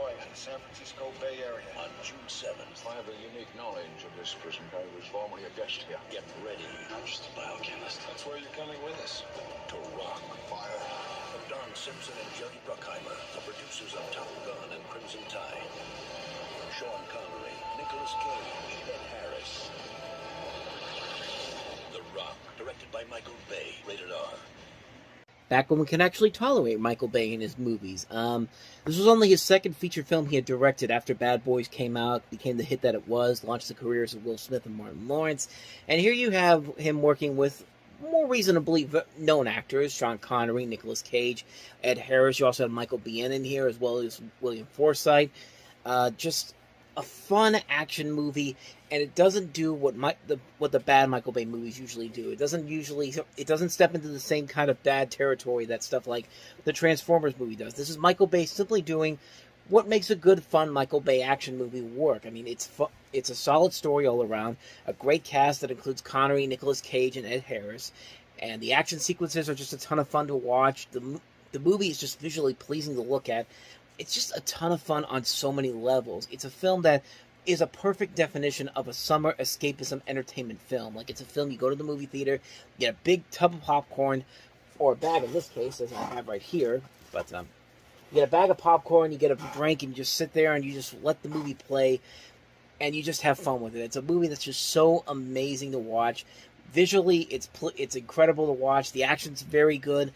Illinois, the San Francisco Bay Area. On June 7th. I have a unique knowledge of this prison. I was formerly a guest here. Get ready. I'm just a biochemist. That's where you're coming with us. To rock. Fire. From Don Simpson and Jerry Bruckheimer, the producers of Top Gun and Crimson Tide. Sean Connery, Nicolas Cage, Ed Harris. The Rock, directed by Michael Bay, rated R. Back when we can actually tolerate Michael Bay in his movies. This was only his second feature film he had directed after Bad Boys came out, became the hit that it was, launched the careers of Will Smith and Martin Lawrence. And here you have him working with more reasonably known actors, Sean Connery, Nicolas Cage, Ed Harris. You also have Michael Biehn in here, as well as William Forsythe. Just a fun action movie, and it doesn't do what the bad Michael Bay movies usually do. It doesn't step into the same kind of bad territory that stuff like the Transformers movie does. This is Michael Bay simply doing what makes a good, fun Michael Bay action movie work. I mean, it's a solid story all around, a great cast that includes Connery, Nicolas Cage, and Ed Harris, and the action sequences are just a ton of fun to watch. The movie is just visually pleasing to look at. It's just a ton of fun on so many levels. It's a film that is a perfect definition of a summer escapism entertainment film. Like, it's a film you go to the movie theater, you get a big tub of popcorn, or a bag in this case, as I have right here, but you get a bag of popcorn, you get a drink, and you just sit there and you just let the movie play, and you just have fun with it. It's a movie that's just so amazing to watch. Visually, it's incredible to watch. The action's very good.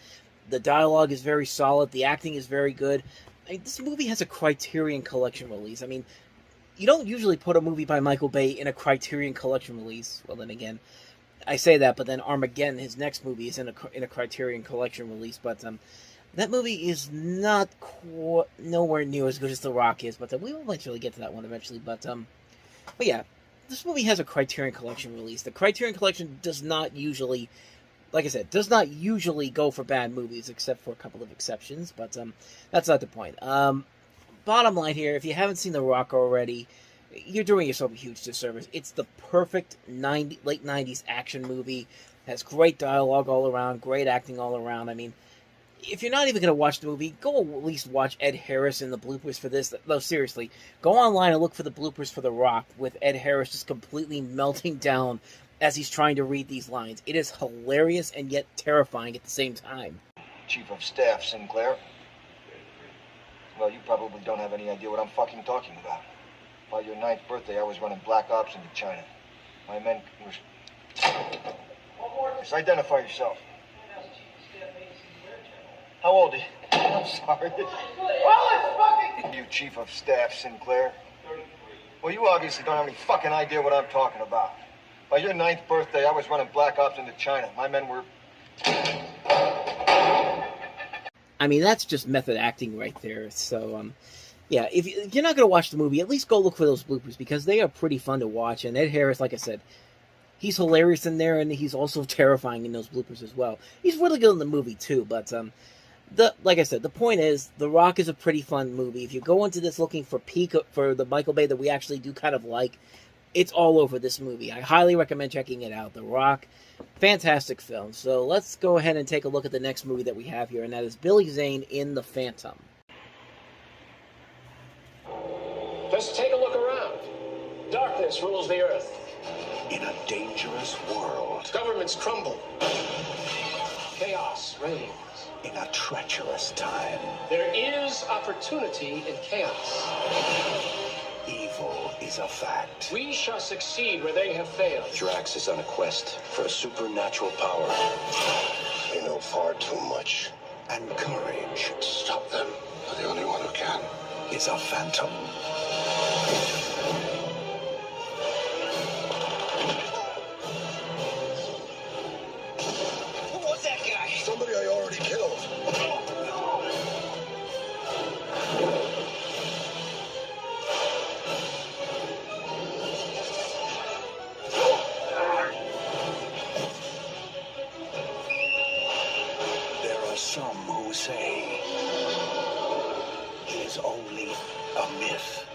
The dialogue is very solid. The acting is very good. I mean, this movie has a Criterion Collection release. I mean, you don't usually put a movie by Michael Bay in a Criterion Collection release. Well, then again, I say that, but then Armageddon, his next movie, is in a Criterion Collection release. But that movie is not nowhere near as good as The Rock is. But we will eventually get to that one eventually. But yeah, this movie has a Criterion Collection release. The Criterion Collection does not usually, like I said, does not usually go for bad movies, except for a couple of exceptions, but that's not the point. Bottom line here, if you haven't seen The Rock already, you're doing yourself a huge disservice. It's the perfect late 90s action movie. It has great dialogue all around, great acting all around. I mean, if you're not even going to watch the movie, go at least watch Ed Harris and the bloopers for this. No, seriously, go online and look for the bloopers for The Rock with Ed Harris just completely melting down as he's trying to read these lines. It is hilarious and yet terrifying at the same time. Chief of Staff, Sinclair. Well, you probably don't have any idea what I'm fucking talking about. By your 9th birthday, I was running black ops into China. My men were... Just identify yourself. How old are you? I'm sorry. You Chief of Staff, Sinclair. Well, you obviously don't have any fucking idea what I'm talking about. By your 9th birthday, I was running black ops into China. My men were... I mean, that's just method acting right there. So, yeah, if you're not going to watch the movie, at least go look for those bloopers, because they are pretty fun to watch. And Ed Harris, like I said, he's hilarious in there, and he's also terrifying in those bloopers as well. He's really good in the movie, too. But, like I said, the point is, The Rock is a pretty fun movie. If you go into this looking for the Michael Bay that we actually do kind of like, it's all over this movie. I highly recommend checking it out. The Rock, fantastic film. So let's go ahead and take a look at the next movie that we have here, and that is Billy Zane in The Phantom. Just take a look around. Darkness rules the earth. In a dangerous world. Governments crumble. Chaos reigns. In a treacherous time. There is opportunity in chaos. Evil is a fact. We shall succeed where they have failed. Drax is on a quest for a supernatural power. They know far too much. And courage. Stop them. You're the only one who can. Is a phantom. Who was that guy? Somebody I already killed. Some who say it is only a myth.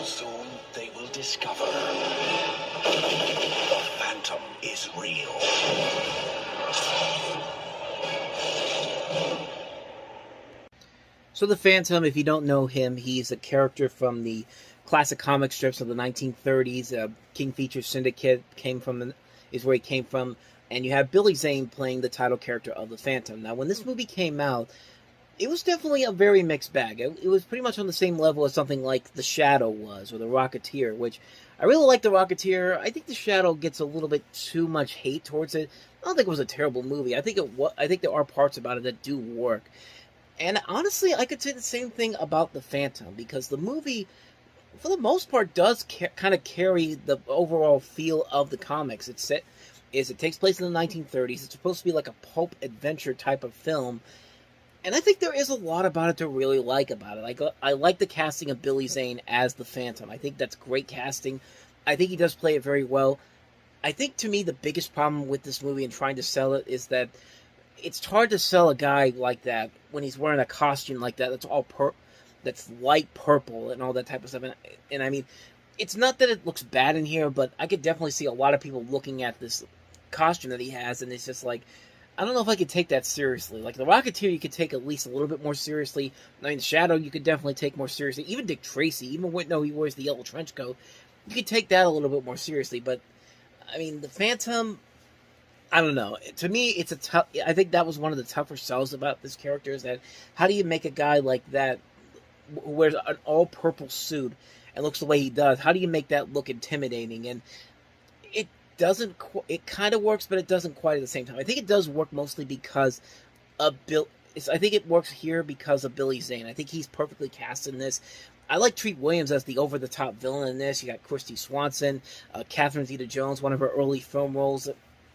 Soon they will discover the Phantom is real. So the Phantom, if you don't know him, he's a character from the classic comic strips of the 1930s. King Features Syndicate is where he came from, and you have Billy Zane playing the title character of the Phantom. Now, when this movie came out, it was definitely a very mixed bag. It was pretty much on the same level as something like The Shadow was, or The Rocketeer, which I really like The Rocketeer. I think The Shadow gets a little bit too much hate towards it. I don't think it was a terrible movie. I think there are parts about it that do work. And honestly, I could say the same thing about The Phantom, because the movie, for the most part, does kind of carry the overall feel of the comics. It takes place in the 1930s. It's supposed to be like a pulp adventure type of film. And I think there is a lot about it to really like about it. I like the casting of Billy Zane as the Phantom. I think that's great casting. I think he does play it very well. I think, to me, the biggest problem with this movie and trying to sell it is that it's hard to sell a guy like that when he's wearing a costume like that that's light purple and all that type of stuff. And I mean, it's not that it looks bad in here, but I could definitely see a lot of people looking at this costume that he has, and it's just like, I don't know if I could take that seriously. Like, The Rocketeer, you could take at least a little bit more seriously. I mean, Shadow, you could definitely take more seriously. Even Dick Tracy, even when he wears the yellow trench coat, you could take that a little bit more seriously. But, I mean, the Phantom, I don't know. To me, I think that was one of the tougher sells about this character, is that how do you make a guy like that who wears an all-purple suit and looks the way he does, how do you make that look intimidating? And it kind of works, but it doesn't quite at the same time. I think it does work mostly because of I think it works here because of Billy Zane. I think he's perfectly cast in this. I like Treat Williams as the over-the-top villain in this. You got Christy Swanson, Catherine Zeta-Jones, one of her early film roles,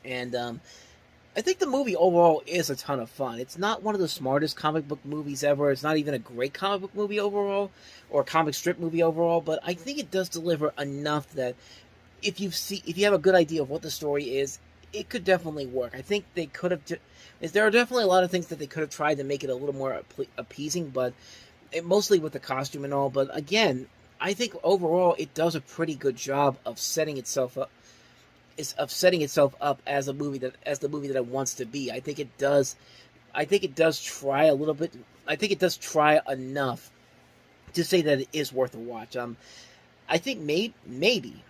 and I think the movie overall is a ton of fun. It's not one of the smartest comic book movies ever. It's not even a great comic book movie overall, or a comic strip movie overall, but I think it does deliver enough that if you have a good idea of what the story is, it could definitely work. I think they could have. There are definitely a lot of things that they could have tried to make it a little more appeasing, but mostly with the costume and all. But again, I think overall it does a pretty good job of setting itself up. As the movie that it wants to be. I think it does try a little bit. I think it does try enough to say that it is worth a watch. I think maybe,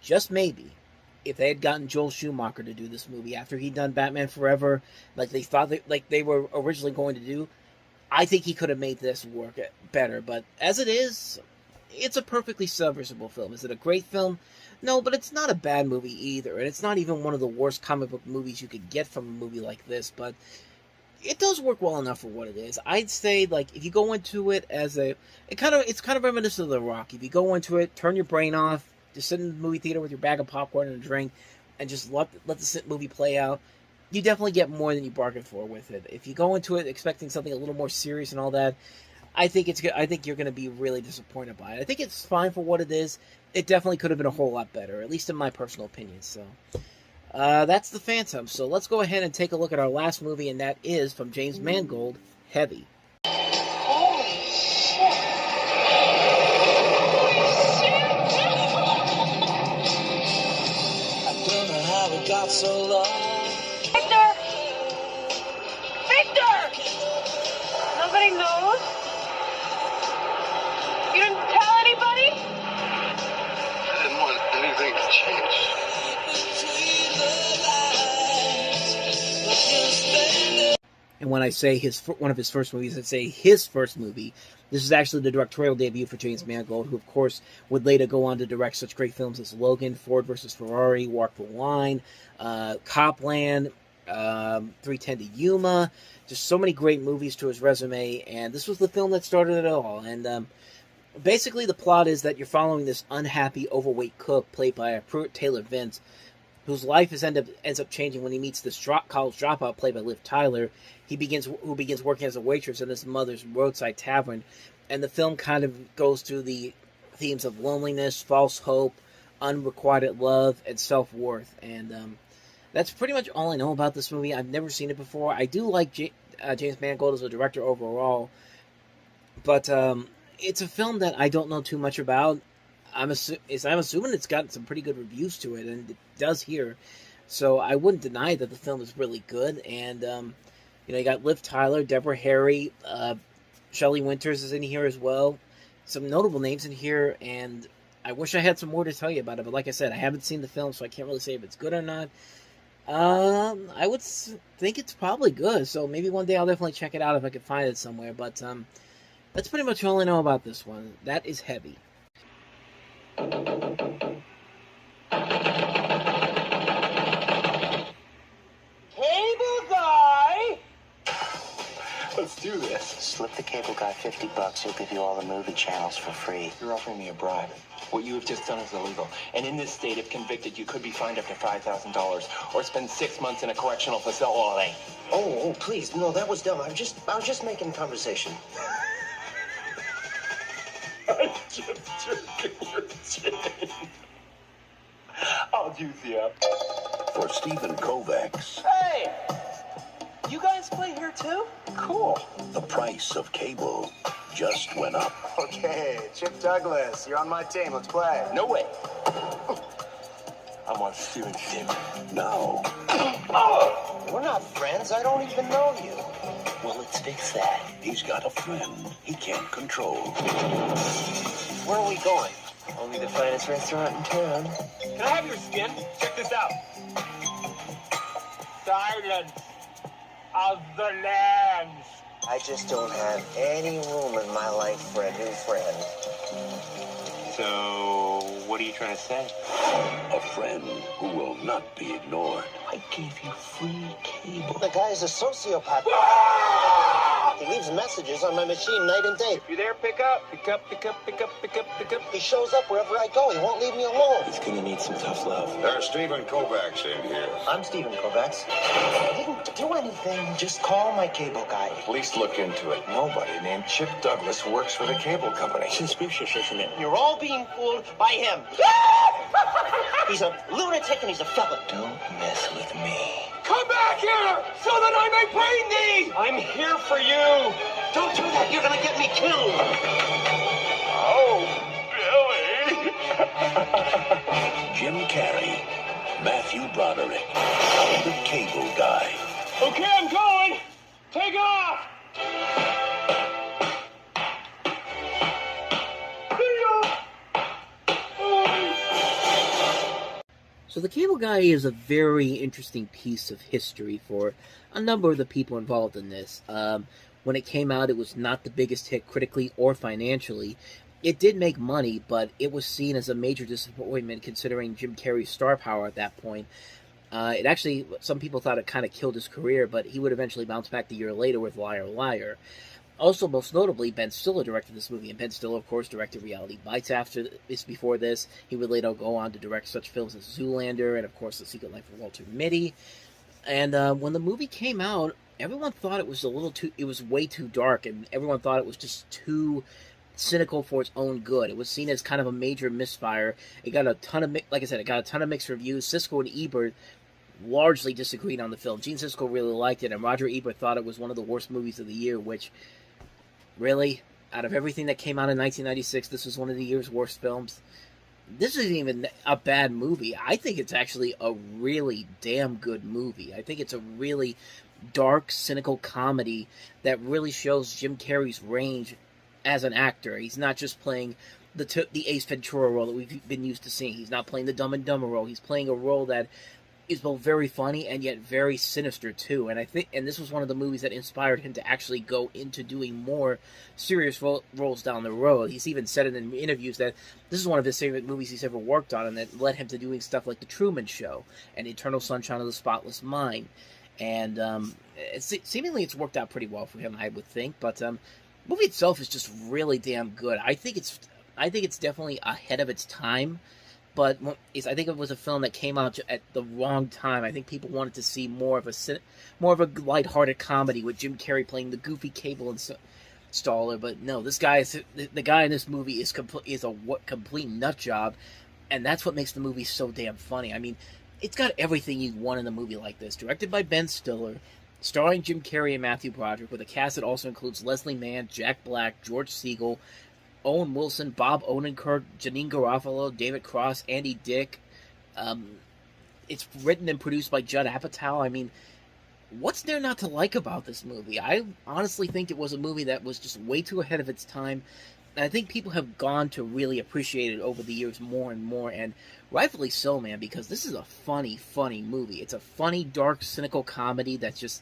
just maybe, if they had gotten Joel Schumacher to do this movie after he'd done Batman Forever, like they thought they were originally going to do, I think he could have made this work better. But as it is, it's a perfectly serviceable film. Is it a great film? No, but it's not a bad movie either, and it's not even one of the worst comic book movies you could get from a movie like this, but it does work well enough for what it is. I'd say, like, if you go into it as it's kind of reminiscent of The Rock. If you go into it, turn your brain off, just sit in the movie theater with your bag of popcorn and a drink, and just let the movie play out, you definitely get more than you bargained for with it. If you go into it expecting something a little more serious and all that, I think you're going to be really disappointed by it. I think it's fine for what it is. It definitely could have been a whole lot better, at least in my personal opinion. So, that's The Phantom. So let's go ahead and take a look at our last movie, and that is from James Mangold, Heavy. Holy shit! I don't know how we got so long. Victor! Victor! Nobody knows? You didn't tell anybody? I didn't want anything to change. And when I say one of his first movies, I'd say his first movie. This is actually the directorial debut for James Mangold, who, of course, would later go on to direct such great films as Logan, Ford vs. Ferrari, Walk the Line, Copland, 310 to Yuma. Just so many great movies to his resume, and this was the film that started it all. And basically, the plot is that you're following this unhappy, overweight cook played by Pruitt Taylor Vince, whose life ends up changing when he meets this college dropout played by Liv Tyler. Who begins working as a waitress in his mother's roadside tavern, and the film kind of goes through the themes of loneliness, false hope, unrequited love, and self-worth. And that's pretty much all I know about this movie. I've never seen it before. I do like James Mangold as a director overall, but it's a film that I don't know too much about. I'm assuming it's got some pretty good reviews to it, and it does here. So I wouldn't deny that the film is really good. And you got Liv Tyler, Deborah Harry, Shelley Winters is in here as well. Some notable names in here, and I wish I had some more to tell you about it, but like I said, I haven't seen the film, so I can't really say if it's good or not. I would think it's probably good, so maybe one day I'll definitely check it out if I can find it somewhere, but that's pretty much all I know about this one. That is heavy. Cable guy! Let's do this. Slip the cable guy $50. He'll give you all the movie channels for free. You're offering me a bribe. What you have just done is illegal. And in this state, if convicted, you could be fined up to $5,000 or spend 6 months in a correctional facility. Oh, please, no, that was dumb. I was just making conversation. I'm just jerking your chin. I'll juice you up. For Stephen Kovacs, Hey! You guys play here too? Cool. the price of cable just went up. Okay, Chip Douglas, you're on my team. Let's play. No way. I'm on Steven's team. Now, We're not friends. I don't even know you. Well, let's fix that. he's got a friend he can't control. Where are we going? Only the finest restaurant in town. Can I have your skin? Check this out. Silence of the lambs. I just don't have any room in my life for a new friend. So, what are you trying to say? A friend who will not be ignored. I gave you free cable. The guy's a sociopath. He leaves messages on my machine night and day. You there, pick up? Pick up, pick up, pick up, pick up, pick up. He shows up wherever I go. He won't leave me alone. He's gonna need some tough love. There's Stephen Kovacs in here. I'm Stephen Kovacs. I didn't do anything. Just call my cable guy. At least look into it. Nobody named Chip Douglas works for the cable company. Suspicious, isn't it? You're all being fooled by him. He's a lunatic and he's a felon. Don't mess with me. Come back here so that I may bring thee! I'm here for you! Don't do that. You're gonna get me killed. Oh, Billy! Jim Carrey, Matthew Broderick, the cable guy. Okay, I'm going! Take off! So the Cable Guy is a very interesting piece of history for a number of the people involved in this. When it came out, it was not the biggest hit critically or financially. It did make money, but it was seen as a major disappointment considering Jim Carrey's star power at that point. It actually, some people thought it kind of killed his career, but he would eventually bounce back the year later with Liar Liar. Also, most notably, Ben Stiller directed this movie, and Ben Stiller, of course, directed Reality Bites before this. He would later go on to direct such films as Zoolander and, of course, The Secret Life of Walter Mitty. And when the movie came out, everyone thought it was it was way too dark, and everyone thought it was just too cynical for its own good. It was seen as kind of a major misfire. It got a ton of, like I said, it got a ton of mixed reviews. Siskel and Ebert largely disagreed on the film. Gene Siskel really liked it, and Roger Ebert thought it was one of the worst movies of the year, which, really, out of everything that came out in 1996, this was one of the year's worst films. This isn't even a bad movie. I think it's actually a really damn good movie. I think it's a really dark, cynical comedy that really shows Jim Carrey's range as an actor. He's not just playing the Ace Ventura role that we've been used to seeing. He's not playing the Dumb and Dumber role. He's playing a role that is both very funny and yet very sinister too. And I think, and this was one of the movies that inspired him to actually go into doing more serious roles down the road. He's even said it in interviews that this is one of his favorite movies he's ever worked on, and that led him to doing stuff like The Truman Show and Eternal Sunshine of the Spotless Mind. And seemingly it's worked out pretty well for him, I would think. But the movie itself is just really damn good. I think it's definitely ahead of its time. But I think it was a film that came out at the wrong time. I think people wanted to see more of a lighthearted comedy with Jim Carrey playing the goofy cable installer. But no, this guy the guy in this movie is a complete nut job, and that's what makes the movie so damn funny. I mean, it's got everything you'd want in a movie like this. Directed by Ben Stiller, starring Jim Carrey and Matthew Broderick, with a cast that also includes Leslie Mann, Jack Black, George Segal, Owen Wilson, Bob Odenkirk, Janine Garofalo, David Cross, Andy Dick. It's written and produced by Judd Apatow. I mean, what's there not to like about this movie? I honestly think it was a movie that was just way too ahead of its time. And I think people have gone to really appreciate it over the years more and more, and rightfully so, man, because this is a funny movie. It's a funny, dark, cynical comedy that's just,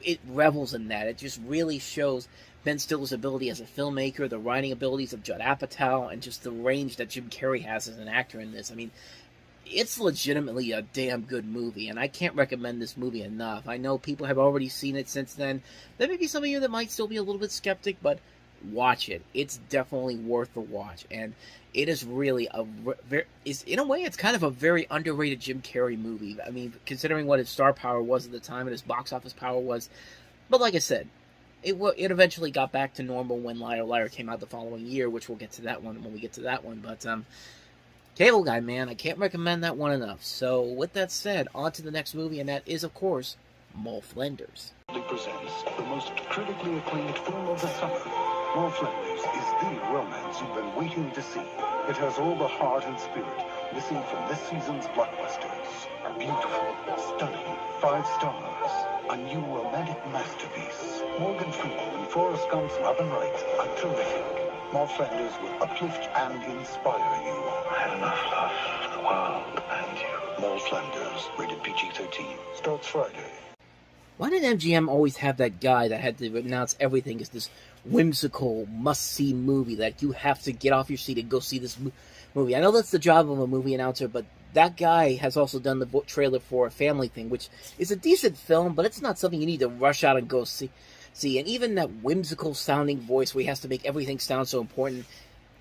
it revels in that. It just really shows Ben Stiller's ability as a filmmaker, the writing abilities of Judd Apatow, and just the range that Jim Carrey has as an actor in this. I mean, it's legitimately a damn good movie, and I can't recommend this movie enough. I know people have already seen it since then. There may be some of you that might still be a little bit skeptic, but watch it. It's definitely worth the watch, and it is really in a way, it's kind of a very underrated Jim Carrey movie. I mean, considering what his star power was at the time and his box office power was. But like I said, it eventually got back to normal when Liar Liar came out the following year, which we'll get to that one when we get to that one. But Cable Guy, man, I can't recommend that one enough. So with that said, on to the next movie, and that is, of course, Mole Flanders. Presents the most critically acclaimed film of the summer. Mole Flanders is the romance you've been waiting to see. It has all the heart and spirit missing from this season's blockbusters. A beautiful, stunning, 5 stars. A new romantic masterpiece. Morgan Freeman and Forrest Gump's Love and Rights are terrific. Mole Flanders will uplift and inspire you. I had enough love for the world and you. Mole Flanders, rated PG-13, starts Friday. Why did MGM always have that guy that had to announce everything as this whimsical, must-see movie that you have to get off your seat and go see this movie? I know that's the job of a movie announcer, but that guy has also done the trailer for A Family Thing, which is a decent film, but it's not something you need to rush out and go see. And even that whimsical-sounding voice where he has to make everything sound so important,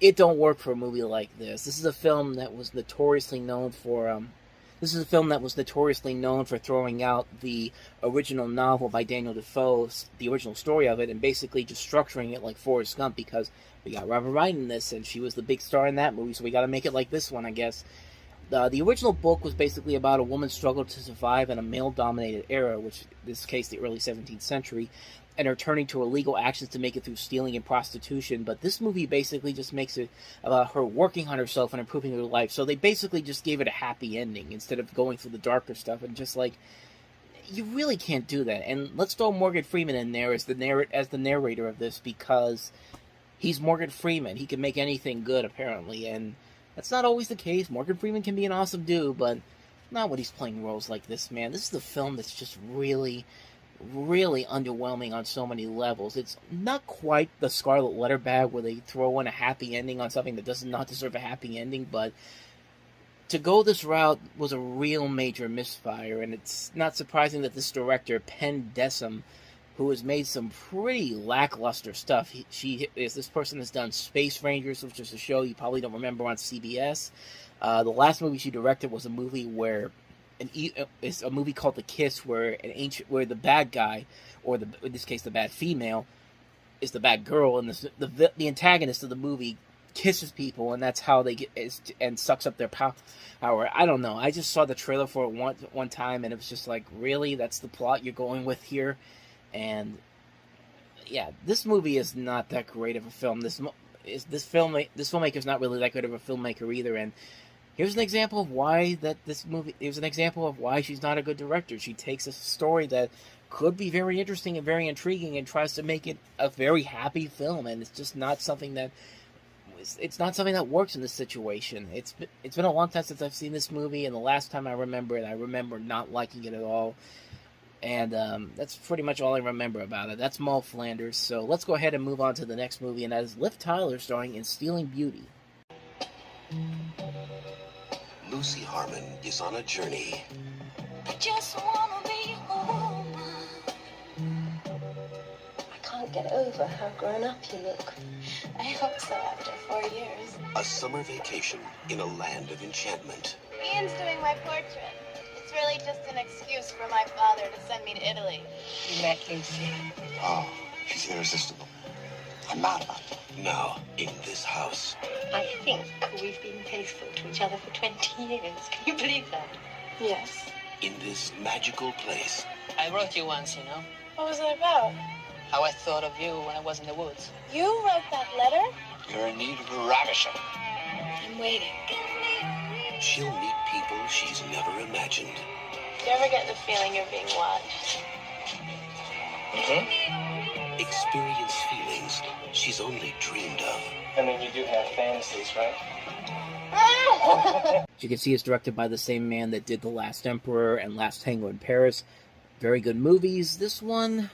it don't work for a movie like this. This is a film that was notoriously known for... This is a film that was notoriously known for throwing out the original novel by Daniel Defoe, the original story of it, and basically just structuring it like Forrest Gump, because we got Robin Wright in this, and she was the big star in that movie, so we got to make it like this one, I guess. The original book was basically about a woman's struggle to survive in a male-dominated era, which in this case the early 17th century, and her turning to illegal actions to make it through stealing and prostitution. But this movie basically just makes it about her working on herself and improving her life. So they basically just gave it a happy ending instead of going through the darker stuff. And just like, you really can't do that. And let's throw Morgan Freeman in there as the narrator of this, because he's Morgan Freeman. He can make anything good, apparently, and that's not always the case. Morgan Freeman can be an awesome dude, but not when he's playing roles like this, man. This is the film that's just really underwhelming on so many levels. It's not quite the Scarlet Letter bag where they throw in a happy ending on something that does not deserve a happy ending, but to go this route was a real major misfire, and it's not surprising that this director, Penn Dessem, who has made some pretty lackluster stuff. This person has done Space Rangers, which is a show you probably don't remember on CBS. The last movie she directed was a movie where it's a movie called The Kiss, where the bad guy, or in this case the bad female, is the bad girl, and the antagonist of the movie kisses people, and that's how they get and sucks up their power. I don't know. I just saw the trailer for it one time, and it was just like, really, that's the plot you're going with here? And yeah, this movie is not that great of a film. This filmmaker is not really that good of a filmmaker either, and here's an example of why she's not a good director. She takes a story that could be very interesting and very intriguing and tries to make it a very happy film, and it's just not something that works in this situation. It's been a long time since I've seen this movie, and the last time I remember not liking it at all. And that's pretty much all I remember about it. That's Mole Flanders. So let's go ahead and move on to the next movie, and that is Liv Tyler starring in Stealing Beauty. Lucy Harmon is on a journey. I just wanna be a woman. I can't get over how grown up you look. I hope so after 4 years. A summer vacation in a land of enchantment. Ian's doing my portrait. It's really just an excuse for my father to send me to Italy. You met Lucy. Oh, she's irresistible. I'm mad about it. Now, in this house. I think we've been faithful to each other for 20 years. Can you believe that? Yes. In this magical place. I wrote you once, you know. What was it about? How I thought of you when I was in the woods. You wrote that letter? You're in need of a ravisher. I'm waiting. She'll meet people she's never imagined. you ever get the feeling you're being watched? Experience feelings she's only dreamed of. And then you do have fantasies, right? As you can see, it's directed by the same man that did The Last Emperor and Last Tango in Paris. Very good movies. This one,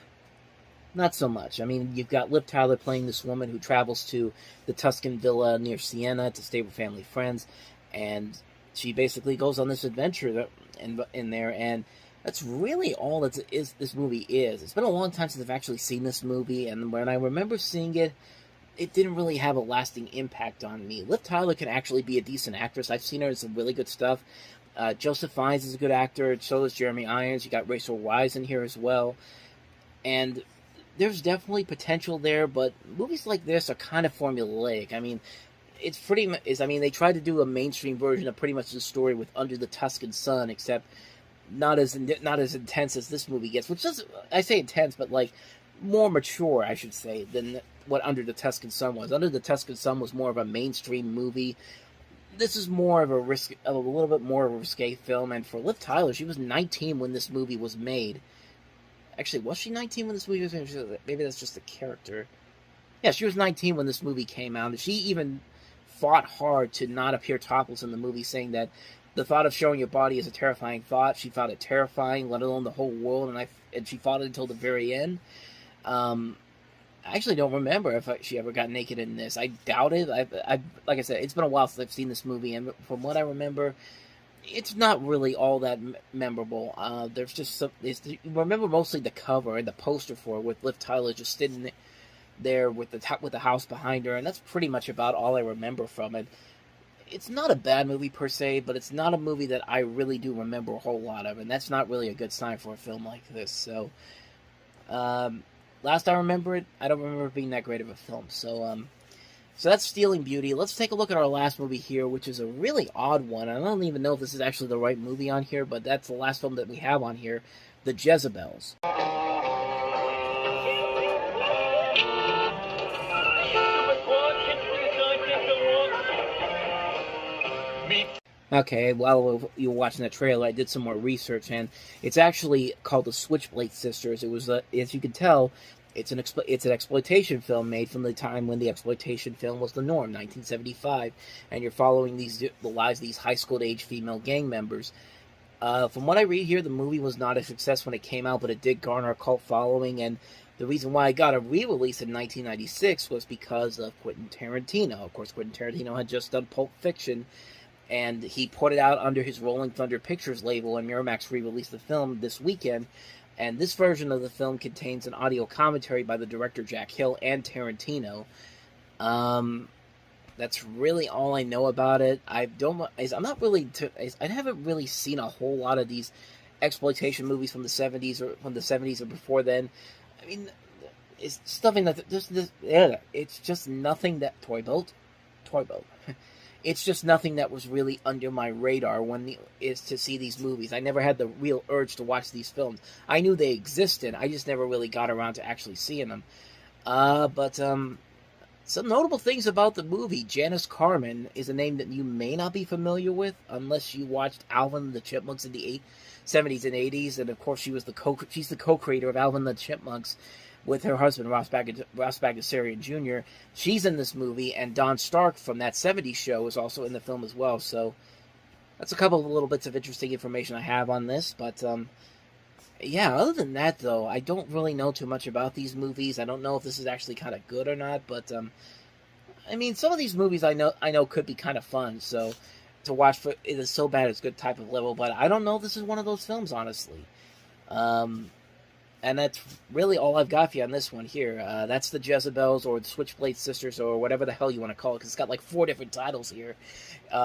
not so much. I mean, you've got Liv Tyler playing this woman who travels to the Tuscan villa near Siena to stay with family friends, and she basically goes on this adventure in there, and that's really all this movie is. It's been a long time since I've actually seen this movie, and when I remember seeing it, it didn't really have a lasting impact on me. Liv Tyler can actually be a decent actress. I've seen her in some really good stuff. Joseph Fiennes is a good actor. So is Jeremy Irons. You got Rachel Weisz in here as well. And there's definitely potential there, but movies like this are kind of formulaic. I mean, it's pretty much... I mean, they tried to do a mainstream version of pretty much the story with Under the Tuscan Sun, except not as intense as this movie gets. Which is, I say intense, but like more mature, I should say, than what Under the Tuscan Sun was. Under the Tuscan Sun was more of a mainstream movie. This is more of a little bit more of a risque film. And for Liv Tyler, she was 19 when this movie was made. Actually, was she 19 when this movie was made? Maybe that's just a character. Yeah, she was 19 when this movie came out. And she even fought hard to not appear topless in the movie, saying that the thought of showing your body is a terrifying thought. She found it terrifying, let alone the whole world, and she fought it until the very end. I actually don't remember if she ever got naked in this. I doubt it. Like I said, it's been a while since I've seen this movie, and from what I remember, it's not really all that memorable. There's just some... you remember mostly the cover and the poster for it, with Liv Tyler just sitting there with the house behind her, and that's pretty much about all I remember from it. It's not a bad movie per se, but it's not a movie that I really do remember a whole lot of, and that's not really a good sign for a film like this. So, last I remember it, I don't remember it being that great of a film. So that's Stealing Beauty. Let's take a look at our last movie here, which is a really odd one. I don't even know if this is actually the right movie on here, but that's the last film that we have on here, The Jezebels. Okay, while you were watching the trailer, I did some more research, and it's actually called The Switchblade Sisters. It was, as you can tell, it's an exploitation film made from the time when the exploitation film was the norm, 1975, and you're following the lives of these high school-age female gang members. From what I read here, the movie was not a success when it came out, but it did garner a cult following, and the reason why it got a re-release in 1996 was because of Quentin Tarantino. Of course, Quentin Tarantino had just done Pulp Fiction, and he put it out under his Rolling Thunder Pictures label, and Miramax re-released the film this weekend. And this version of the film contains an audio commentary by the director Jack Hill and Tarantino. That's really all I know about it. I haven't really seen a whole lot of these exploitation movies from the 70s or before then. I mean, it's something that it's just nothing that Toy Boat. It's just nothing that was really under my radar is to see these movies. I never had the real urge to watch these films. I knew they existed. I just never really got around to actually seeing them. But some notable things about the movie. Janice Carmen is a name that you may not be familiar with unless you watched Alvin and the Chipmunks in the 70s and 80s. And of course, she's the co-creator of Alvin and the Chipmunks with her husband, Ross Bagdasarian Jr. She's in this movie, and Don Stark from that 70s show is also in the film as well. So that's a couple of little bits of interesting information I have on this. But, yeah, other than that, though, I don't really know too much about these movies. I don't know if this is actually kind of good or not. But, I mean, some of these movies I know could be kind of fun. So to watch it is so bad it's good type of level. But I don't know if this is one of those films, honestly. And that's really all I've got for you on this one here. That's The Jezebels, or The Switchblade Sisters, or whatever the hell you want to call it, because it's got like 4 different titles here.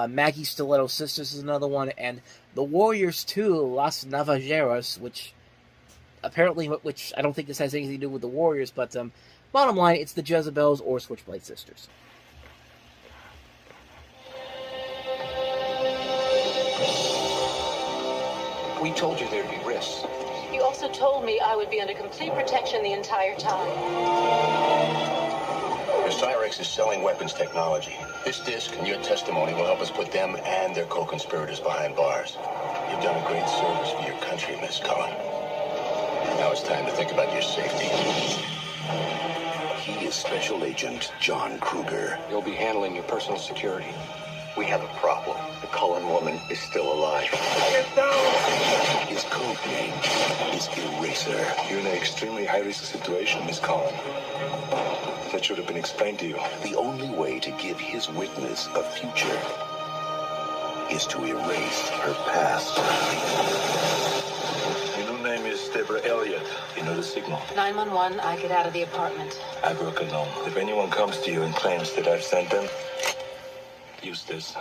Maggie Stiletto Sisters is another one, and The Warriors 2, Las Navajeras, which I don't think this has anything to do with the Warriors, but bottom line, it's The Jezebels or Switchblade Sisters. We told you there'd be risks. You also told me I would be under complete protection the entire time. Cyrex is selling weapons technology. This disc and your testimony will help us put them and their co-conspirators behind bars. You've done a great service for your country, Miss Cullen. Now it's time to think about your safety. He is Special Agent John Kruger. You'll be handling your personal security. We have a problem. The Cullen woman is still alive. Get down! His code name is Eraser. You're in an extremely high-risk situation, Miss Cullen. That should have been explained to you. The only way to give his witness a future is to erase her past. Your new name is Deborah Elliott. You know the signal. 911, I get out of the apartment. I broke a gnome. If anyone comes to you and claims that I've sent them, use this.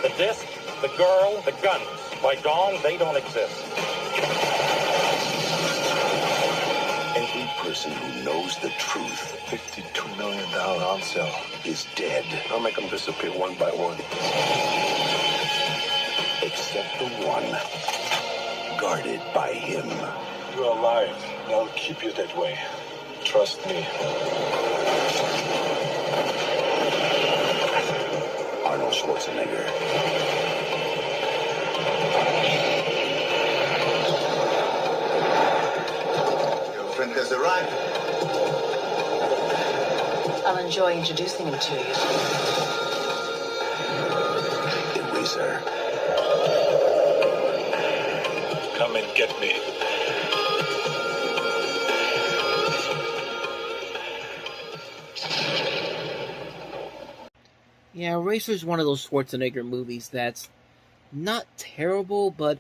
The disc, the girl, the guns. By dawn, they don't exist. Every person who knows the truth, $52 million on sale, is dead. I'll make them disappear one by one. Except the one guarded by him. You're alive, and I'll keep you that way. Trust me. Arnold Schwarzenegger. Your friend has arrived. I'll enjoy introducing him to you. Eraser. Come and get me. Yeah, Eraser's one of those Schwarzenegger movies that's not terrible, but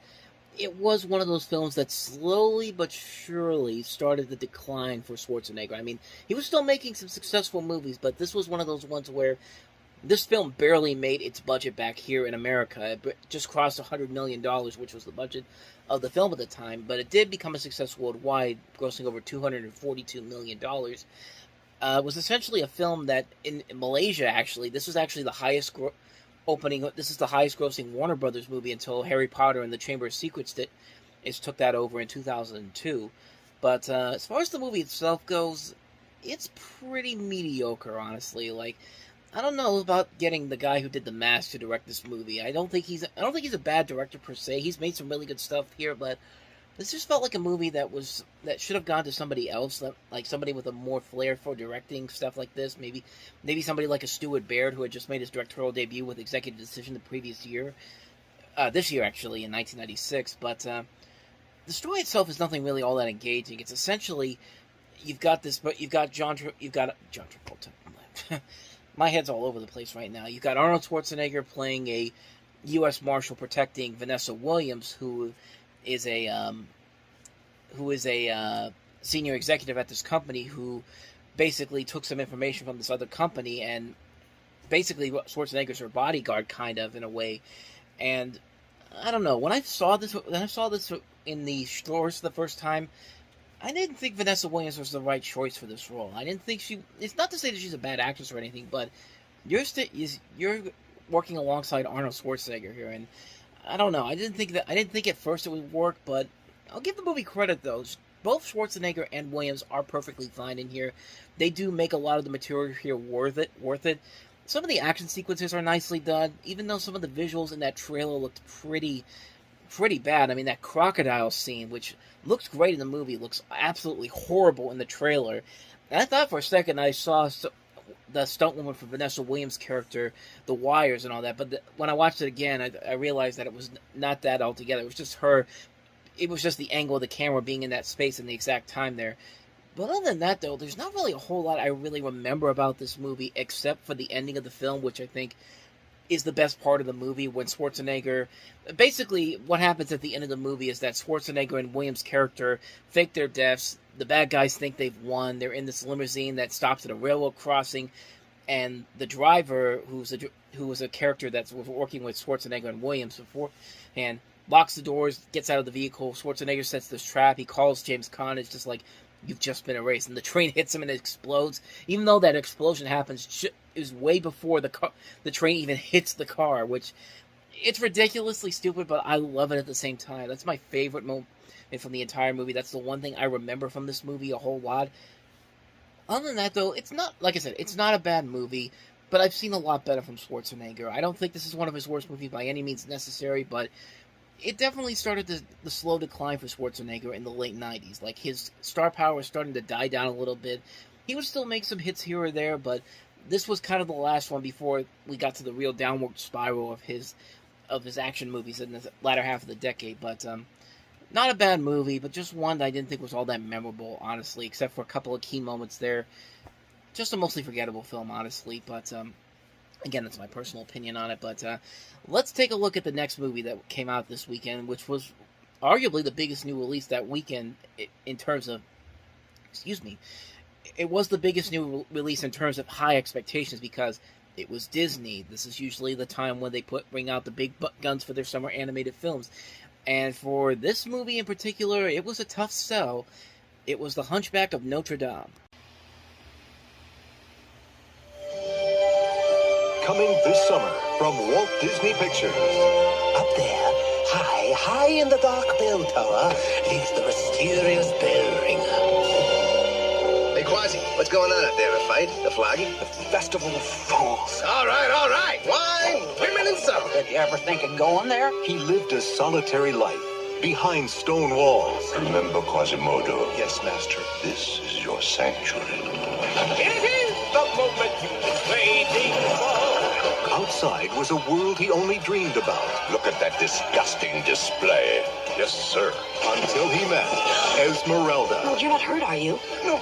it was one of those films that slowly but surely started the decline for Schwarzenegger. I mean, he was still making some successful movies, but this was one of those ones where this film barely made its budget back here in America. It just crossed $100 million, which was the budget of the film at the time, but it did become a success worldwide, grossing over $242 million. It was essentially a film that, in Malaysia, actually, this was actually the highest this is the highest grossing Warner Brothers movie until Harry Potter and the Chamber of Secrets took that over in 2002. But as far as the movie itself goes, it's pretty mediocre, honestly. Like, I don't know about getting the guy who did The Mask to direct this movie. I don't think he's a bad director per se. He's made some really good stuff here, but this just felt like a movie that should have gone to somebody else, like somebody with a more flair for directing stuff like this. Maybe somebody like a Stuart Baird, who had just made his directorial debut with Executive Decision the previous year, this year actually in 1996. But the story itself is nothing really all that engaging. It's essentially you've got John Travolta. My head's all over the place right now. You've got Arnold Schwarzenegger playing a U.S. Marshal protecting Vanessa Williams, who is a senior executive at this company who basically took some information from this other company, and basically Schwarzenegger's her bodyguard, kind of, in a way. And I don't know, when I saw this in the stores the first time, I didn't think Vanessa Williams was the right choice for this role. I didn't think it's not to say that she's a bad actress or anything, but you're working alongside Arnold Schwarzenegger here, and I don't know. I didn't think at first it would work, but I'll give the movie credit, though. Both Schwarzenegger and Williams are perfectly fine in here. They do make a lot of the material here worth it. Some of the action sequences are nicely done, even though some of the visuals in that trailer looked pretty bad. I mean, that crocodile scene, which looks great in the movie, looks absolutely horrible in the trailer. And I thought for a second I saw the stunt woman for Vanessa Williams' character, the wires and all that, but when I watched it again, I realized that it was not that altogether. It was just her. It was just the angle of the camera being in that space in the exact time there. But other than that, though, there's not really a whole lot I really remember about this movie, except for the ending of the film, which I think is the best part of the movie, when Schwarzenegger... Basically, what happens at the end of the movie is that Schwarzenegger and Williams' character fake their deaths. The bad guys think they've won. They're in this limousine that stops at a railroad crossing, and the driver, who was a character that was working with Schwarzenegger and Williams beforehand, locks the doors, gets out of the vehicle. Schwarzenegger sets this trap. He calls James Caan. It's just like, you've just been erased. And the train hits him and it explodes. Even though that explosion happens is way before the train even hits the car, which it's ridiculously stupid, but I love it at the same time. That's my favorite and from the entire movie. That's the one thing I remember from this movie a whole lot. Other than that, though, it's not, like I said, it's not a bad movie, but I've seen a lot better from Schwarzenegger. I don't think this is one of his worst movies by any means necessary, but it definitely started the slow decline for Schwarzenegger in the late 90s. Like, his star power was starting to die down a little bit. He would still make some hits here or there, but this was kind of the last one before we got to the real downward spiral of his action movies in the latter half of the decade. But not a bad movie, but just one that I didn't think was all that memorable, honestly, except for a couple of key moments there. Just a mostly forgettable film, honestly, but again, that's my personal opinion on it. But let's take a look at the next movie that came out this weekend, which was arguably the biggest new release that weekend in terms of, it was the biggest new release in terms of high expectations because it was Disney. This is usually the time when they bring out the big guns for their summer animated films. And for this movie in particular, it was a tough sell. It was The Hunchback of Notre Dame. Coming this summer from Walt Disney Pictures. Up there, high in the dark bell tower, lives the mysterious bell ringer. Hey, Quasi, what's going on out there? A fight? A flogging? The Festival of Fools. All right. Wine, women, and song. Did you ever think of going there? He lived a solitary life behind stone walls. Remember, Quasimodo. Yes, master. This is your sanctuary. It is the moment you played Outside was a world he only dreamed about. Look at that disgusting display. Yes, sir. Until he met Esmeralda. Oh, you're not hurt, are you? No.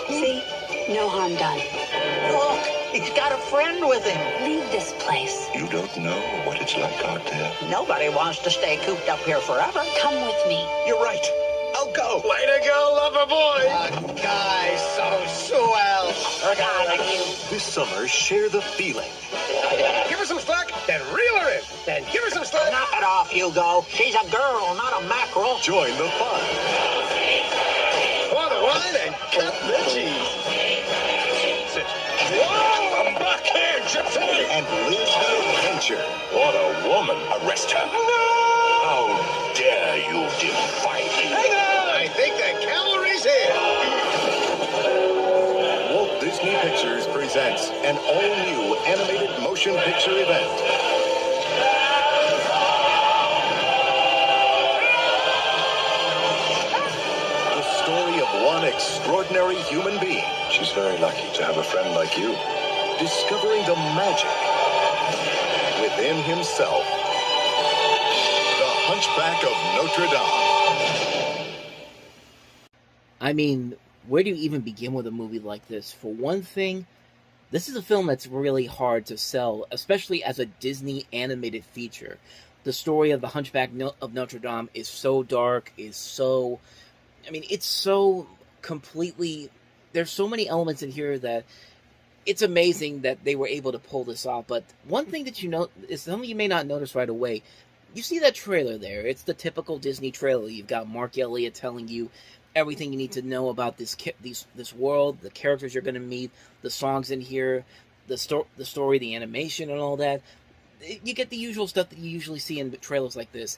See? No harm done. Look, he's got a friend with him. Leave this place. You don't know what it's like out there. Nobody wants to stay cooped up here forever. Come with me. You're right. I'll go. Way to go, lover boy. Guy, so swell. This summer, share the feeling. Give her some slack, then reel her in. Then give her some slack. Knock it off, Hugo. She's a girl, not a mackerel. Join the fun. Pour the wine and cut the cheese. Sit. Whoa, a buckhead, gypsy. And live the adventure. What a woman. Arrest her. No! How dare you defy me? Hang on! I think the cavalry's here. Walt Disney Pictures presents an all-new animated motion picture event. The story of one extraordinary human being. She's very lucky to have a friend like you. Discovering the magic within himself. The Hunchback of Notre Dame. I mean, where do you even begin with a movie like this? For one thing, this is a film that's really hard to sell, especially as a Disney animated feature. The story of The Hunchback of Notre Dame is so dark, it's so completely... There's so many elements in here that it's amazing that they were able to pull this off. But one thing that you know is something you may not notice right away. You see that trailer there. It's the typical Disney trailer. You've got Mark Elliott telling you everything you need to know about this world, the characters you're going to meet, the songs in here, the story, the animation, and all that. You get the usual stuff that you usually see in trailers like this.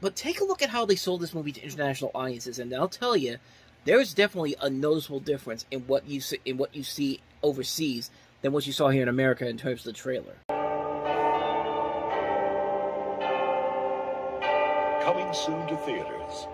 But take a look at how they sold this movie to international audiences, and I'll tell you, there's definitely a noticeable difference in what you see overseas than what you saw here in America in terms of the trailer. Coming soon to theaters.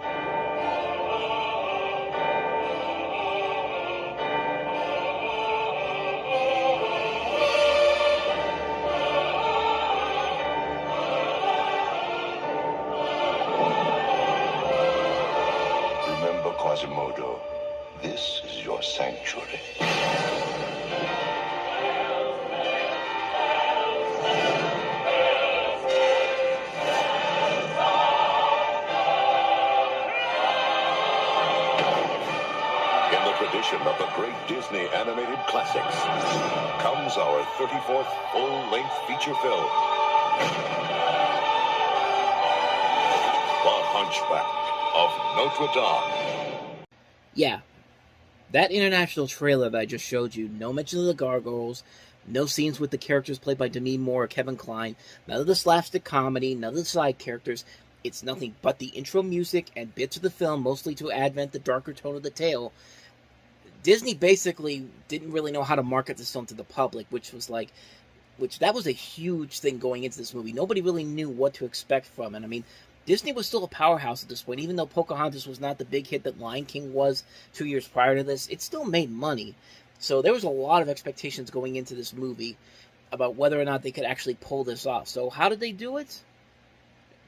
Remember, Quasimodo, this is your sanctuary. Of the great Disney animated classics comes our 34th full-length feature film, The Hunchback of Notre Dame. Yeah, that international trailer that I just showed you, no mention of the gargoyles, no scenes with the characters played by Demi Moore or Kevin Kline, none of the slapstick comedy, none of the side characters. It's nothing but the intro music and bits of the film, mostly to advent the darker tone of the tale. Disney basically didn't really know how to market this film to the public, which that was a huge thing going into this movie. Nobody really knew what to expect from it. I mean, Disney was still a powerhouse at this point. Even though Pocahontas was not the big hit that Lion King was 2 years prior to this, it still made money. So there was a lot of expectations going into this movie about whether or not they could actually pull this off. So how did they do it?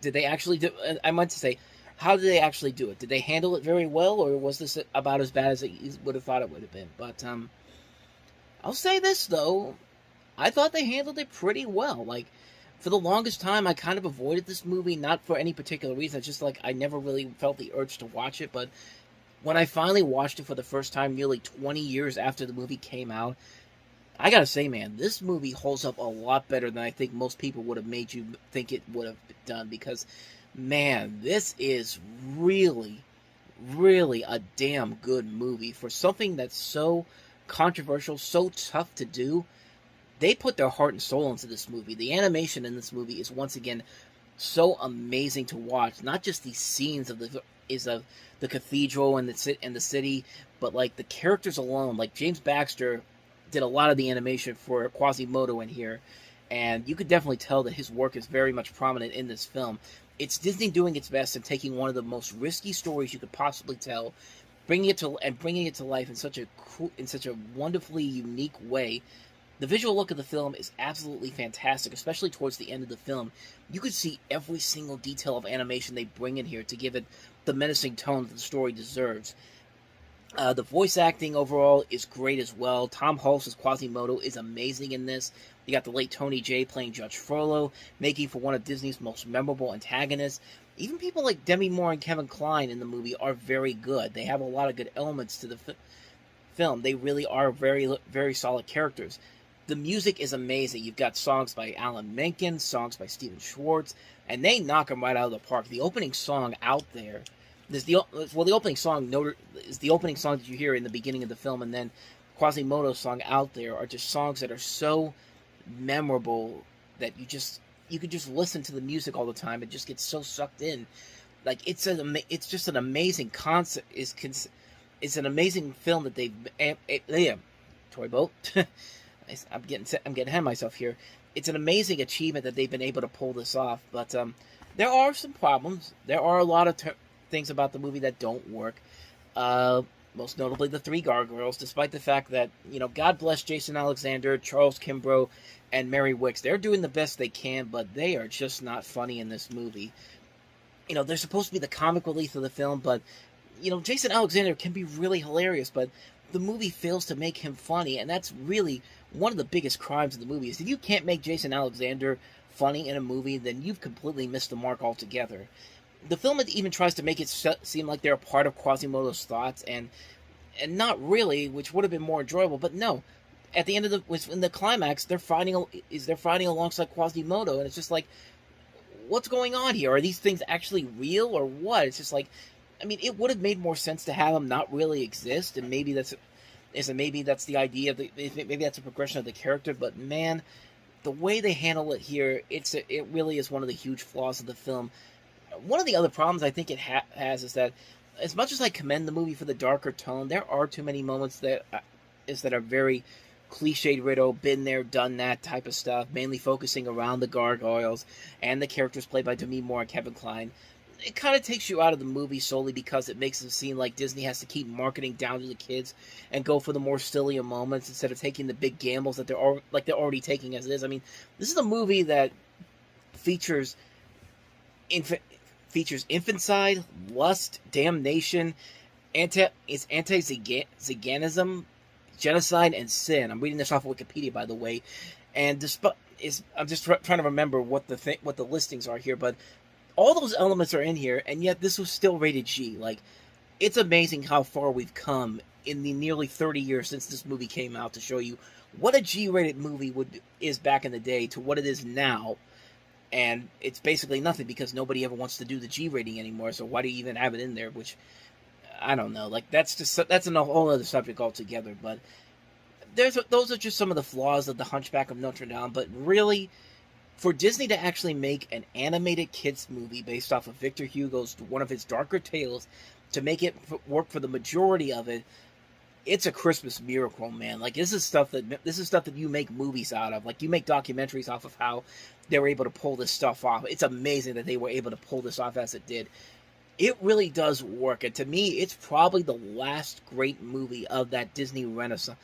Did they actually do it? I meant to say, how did they actually do it? Did they handle it very well, or was this about as bad as it would have thought it would have been? But I'll say this, though. I thought they handled it pretty well. Like, for the longest time, I kind of avoided this movie, not for any particular reason. It's just like I never really felt the urge to watch it. But when I finally watched it for the first time, nearly 20 years after the movie came out, I gotta say, man, this movie holds up a lot better than I think most people would have made you think it would have done. Because, man, this is really, really a damn good movie. For something that's so controversial, so tough to do, they put their heart and soul into this movie. The animation in this movie is, once again, so amazing to watch. Not just the scenes of the cathedral and the city, but like the characters alone. Like James Baxter did a lot of the animation for Quasimodo in here, and you could definitely tell that his work is very much prominent in this film. It's Disney doing its best and taking one of the most risky stories you could possibly tell, bringing it to life in such a wonderfully unique way. The visual look of the film is absolutely fantastic, especially towards the end of the film. You could see every single detail of animation they bring in here to give it the menacing tone that the story deserves. The voice acting overall is great as well. Tom Hulce as Quasimodo is amazing in this. You got the late Tony Jay playing Judge Frollo, making for one of Disney's most memorable antagonists. Even people like Demi Moore and Kevin Kline in the movie are very good. They have a lot of good elements to the film. They really are very, very solid characters. The music is amazing. You've got songs by Alan Menken, songs by Stephen Schwartz, and they knock them right out of the park. The opening song Out There, the opening song is the opening song that you hear in the beginning of the film, and then Quasimodo's song Out There are just songs that are so memorable that you could just listen to the music all the time and just get so sucked in. Like it's just an amazing concept. It's an amazing film that they've toy boat. I'm getting ahead of myself here. It's an amazing achievement that they've been able to pull this off, but there are some problems. There are a lot of things about the movie that don't work. Most notably, the three gargoyles, despite the fact that, God bless Jason Alexander, Charles Kimbrough, and Mary Wicks. They're doing the best they can, but they are just not funny in this movie. They're supposed to be the comic relief of the film, but, Jason Alexander can be really hilarious, but the movie fails to make him funny, and that's really one of the biggest crimes in the movie. Is if you can't make Jason Alexander funny in a movie, then you've completely missed the mark altogether. The film even tries to make it seem like they're a part of Quasimodo's thoughts, and not really, which would have been more enjoyable. But no, at the end of in the climax, they're fighting alongside Quasimodo, and it's just like, what's going on here? Are these things actually real or what? It's just like, I mean, it would have made more sense to have them not really exist, and maybe that's the idea. Maybe that's a progression of the character. But man, the way they handle it here, it really is one of the huge flaws of the film. One of the other problems I think it has is that, as much as I commend the movie for the darker tone, there are too many moments that are very cliched riddle, been there, done that type of stuff, mainly focusing around the gargoyles and the characters played by Demi Moore and Kevin Kline. It kind of takes you out of the movie solely because it makes it seem like Disney has to keep marketing down to the kids and go for the more sillier moments instead of taking the big gambles that they're already taking as it is. I mean, this is a movie that features infanticide, lust, damnation, anti-Ziganism, genocide, and sin. I'm reading this off of Wikipedia, by the way, and I'm just trying to remember what the listings are here, but all those elements are in here, and yet this was still rated G. Like, it's amazing how far we've come in the nearly 30 years since this movie came out to show you what a G-rated movie is back in the day to what it is now. And it's basically nothing because nobody ever wants to do the G rating anymore, so why do you even have it in there? Which, I don't know. Like, that's a whole other subject altogether. But those are just some of the flaws of The Hunchback of Notre Dame. But really, for Disney to actually make an animated kids movie based off of Victor Hugo's one of his darker tales, to make it work for the majority of it, it's a Christmas miracle, man. Like, this is stuff that you make movies out of. Like, you make documentaries off of how they were able to pull this stuff off. It's amazing that they were able to pull this off as it did. It really does work, and to me, it's probably the last great movie of that Disney Renaissance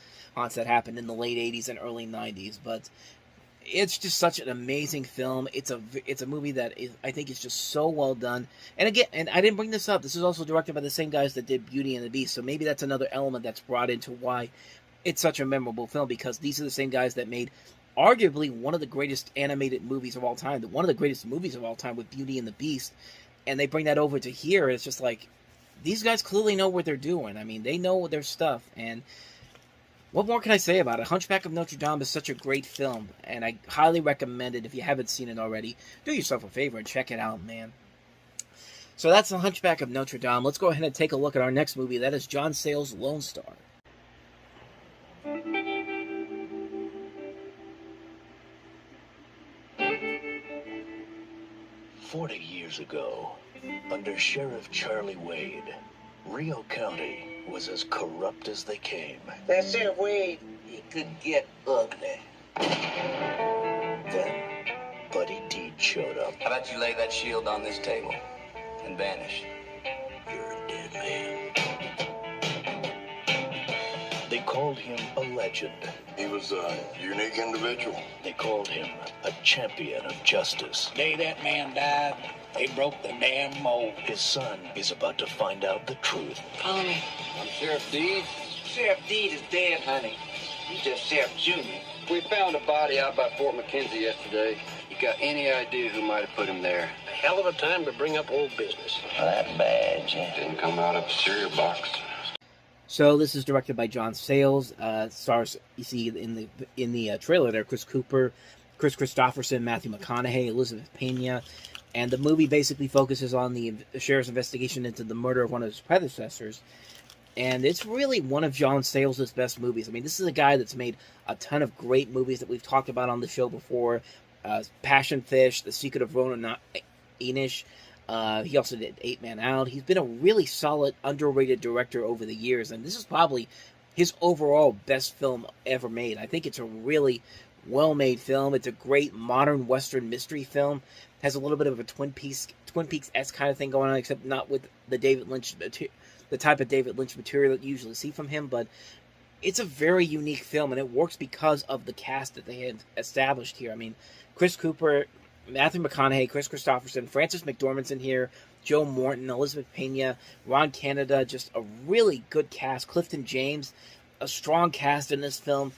that happened in the late 80s and early 90s, but it's just such an amazing film. It's a movie that I think is just so well done. And again, and I didn't bring this up, this is also directed by the same guys that did Beauty and the Beast, so maybe that's another element that's brought into why it's such a memorable film, because these are the same guys that made arguably one of the greatest animated movies of all time, one of the greatest movies of all time with Beauty and the Beast, and they bring that over to here. It's just like, these guys clearly know what they're doing. I mean, they know their stuff, and what more can I say about it? Hunchback of Notre Dame is such a great film, and I highly recommend it. If you haven't seen it already, do yourself a favor and check it out, man. So that's The Hunchback of Notre Dame. Let's go ahead and take a look at our next movie. That is John Sayles' Lone Star. 40 years ago, under Sheriff Charlie Wade, Rio County was as corrupt as they came. That Sheriff Wade, he could get ugly. Then, Buddy Deed showed up. How about you lay that shield on this table and vanish? You're a dead man. They called him a legend. He was a unique individual. They called him a champion of justice. The day that man died, they broke the damn mold. His son is about to find out the truth. Follow me. I'm Sheriff Deed. Sheriff Deed is dead, honey. He's just Sheriff Jr. We found a body out by Fort McKenzie yesterday. You got any idea who might have put him there? A hell of a time to bring up old business. That badge didn't come out of a cereal box. So this is directed by John Sayles. Stars, you see in the trailer there, Chris Cooper, Chris Christopherson, Matthew McConaughey, Elizabeth Pena, and the movie basically focuses on the sheriff's investigation into the murder of one of his predecessors. And it's really one of John Sayles' best movies. I mean, this is a guy that's made a ton of great movies that we've talked about on the show before. Passion Fish, The Secret of Ronan Enish. He also did 8 Man Out. He's been a really solid, underrated director over the years, and this is probably his overall best film ever made. I think it's a really well-made film. It's a great modern Western mystery film. Has a little bit of a Twin Peaks-esque kind of thing going on, except not with the type of David Lynch material that you usually see from him, but it's a very unique film, and it works because of the cast that they had established here. I mean, Chris Cooper, Matthew McConaughey, Chris Christopherson, Frances McDormand's in here, Joe Morton, Elizabeth Pena, Ron Canada, just a really good cast. Clifton James, a strong cast in this film.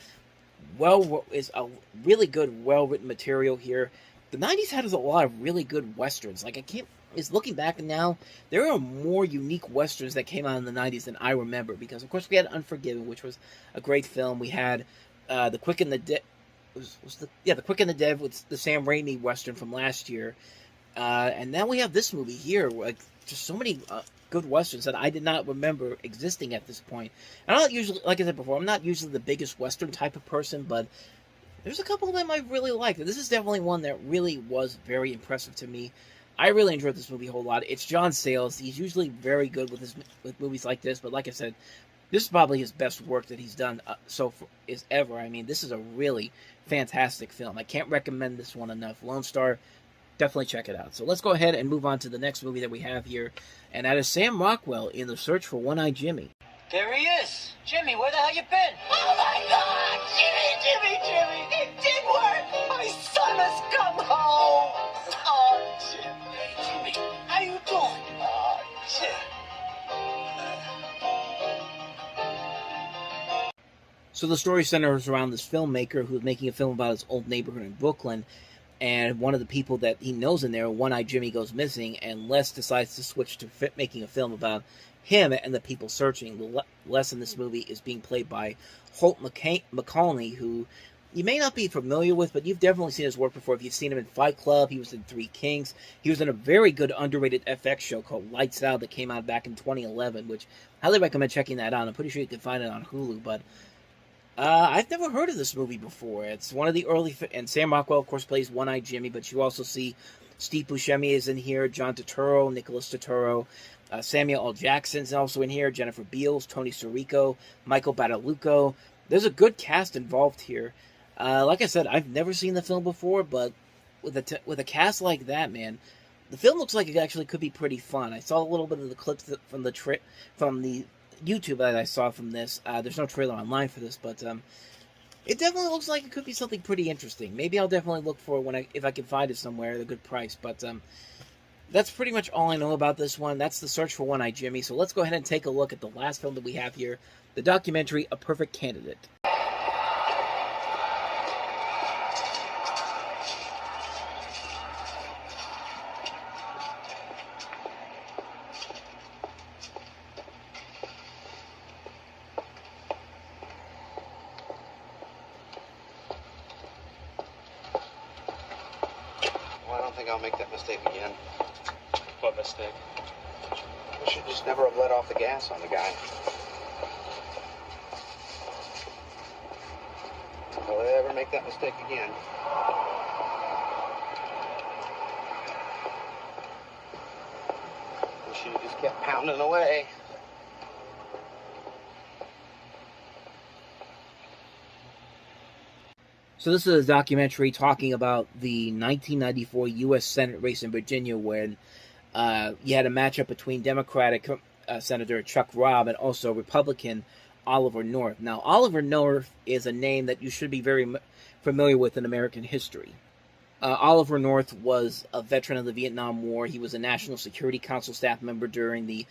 Is a really good, well-written material here. The 90s had a lot of really good westerns. Looking back now, there are more unique westerns that came out in the 90s than I remember, because of course we had Unforgiven, which was a great film. We had The Quick and the Dead. The Quick and the Dead with the Sam Raimi western from last year, and now we have this movie here. Like, just so many good westerns that I did not remember existing at this point. And I'm not usually, like I said before, I'm not usually the biggest western type of person, but there's a couple of them I really like. This is definitely one that really was very impressive to me. I really enjoyed this movie a whole lot. It's John Sayles. He's usually very good with movies like this, but like I said, this is probably his best work that he's done ever. I mean, this is a really fantastic film. I can't recommend this one enough. Lone Star, definitely check it out. So let's go ahead and move on to the next movie that we have here, and that is Sam Rockwell in The Search for One-Eyed Jimmy. There he is. Jimmy, where the hell you been? Oh my God! Jimmy! It did work! My son has come home! Oh, Jimmy! How you doing? Oh, Jimmy! So the story centers around this filmmaker who's making a film about his old neighborhood in Brooklyn, and one of the people that he knows in there, One-Eyed Jimmy, goes missing, and Les decides to switch to making a film about him and the people searching. Les in this movie is being played by Holt McCallany, who you may not be familiar with, but you've definitely seen his work before. If you've seen him in Fight Club, he was in Three Kings. He was in a very good underrated FX show called Lights Out that came out back in 2011, which I highly recommend checking that out. I'm pretty sure you can find it on Hulu, but I've never heard of this movie before. It's one of the early... And Sam Rockwell, of course, plays One-Eyed Jimmy, but you also see Steve Buscemi is in here, John Turturro, Nicholas Turturro, Samuel L. Jackson's also in here, Jennifer Beals, Tony Sirico, Michael Badalucco. There's a good cast involved here. Like I said, I've never seen the film before, but with a cast like that, man, the film looks like it actually could be pretty fun. I saw a little bit of the clips from the YouTube that I saw from this. There's no trailer online for this, but it definitely looks like it could be something pretty interesting. Maybe I'll definitely look for it if I can find it somewhere at a good price. But that's pretty much all I know about this one. That's The Search for One-Eyed Jimmy. So let's go ahead and take a look at the last film that we have here, the documentary A Perfect Candidate. I'll make that mistake again. What mistake? We should just never have let off the gas on the guy. Will I ever make that mistake again? We should have just kept pounding away. So this is a documentary talking about the 1994 U.S. Senate race in Virginia when you had a matchup between Democratic Senator Chuck Robb and also Republican Oliver North. Now, Oliver North is a name that you should be very familiar with in American history. Oliver North was a veteran of the Vietnam War. He was a National Security Council staff member during the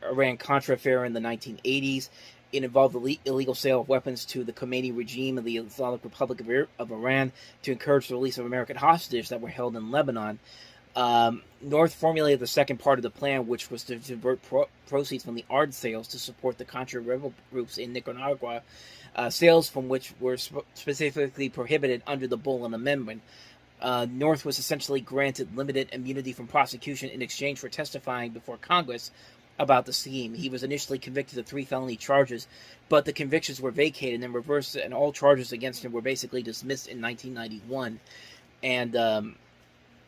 Iran-Contra affair in the 1980s. It involved the illegal sale of weapons to the Khomeini regime of the Islamic Republic of Iran to encourage the release of American hostages that were held in Lebanon. North formulated the second part of the plan, which was to divert proceeds from the arms sales to support the Contra rebel groups in Nicaragua, sales from which were specifically prohibited under the Bullen Amendment. North was essentially granted limited immunity from prosecution in exchange for testifying before Congress about the scheme. He was initially convicted of 3 felony charges, but the convictions were vacated and reversed, and all charges against him were basically dismissed in 1991. And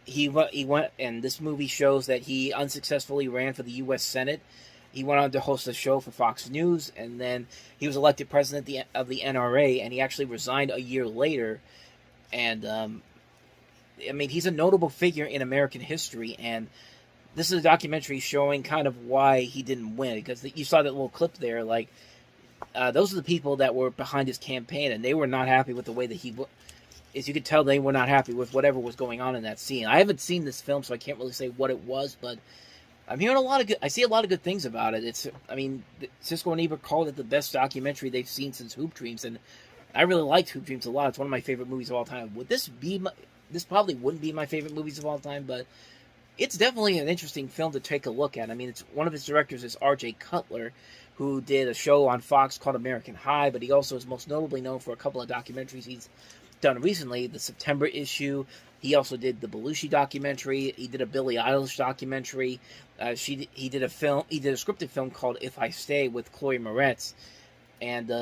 he went, and this movie shows that he unsuccessfully ran for the U.S. Senate. He went on to host a show for Fox News, and then he was elected president of the NRA, and he actually resigned a year later. And I mean, he's a notable figure in American history, and this is a documentary showing kind of why he didn't win, because you saw that little clip there. Like, those are the people that were behind his campaign, and they were not happy with the way that he. As you could tell, they were not happy with whatever was going on in that scene. I haven't seen this film, so I can't really say what it was, but I'm hearing I see a lot of good things about it. I mean, Siskel and Ebert called it the best documentary they've seen since Hoop Dreams, and I really liked Hoop Dreams a lot. It's one of my favorite movies of all time. Would this be this probably wouldn't be my favorite movies of all time, but it's definitely an interesting film to take a look at. I mean, it's one of its directors is R.J. Cutler, who did a show on Fox called American High, but he also is most notably known for a couple of documentaries he's done recently. The September issue. He also did the Belushi documentary. He did a Billie Eilish documentary. He did a scripted film called If I Stay with Chloe Moretz. And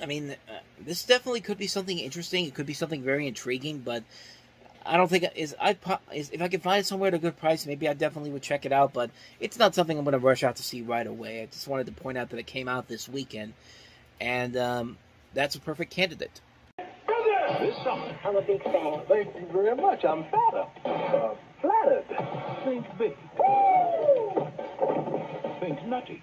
I mean, this definitely could be something interesting. It could be something very intriguing, but I don't think if I can find it somewhere at a good price, maybe I definitely would check it out, but it's not something I'm going to rush out to see right away. I just wanted to point out that it came out this weekend, and that's A Perfect Candidate. This summer. I'm a big fan. Thank you very much. I'm flattered. Think big. Think nutty.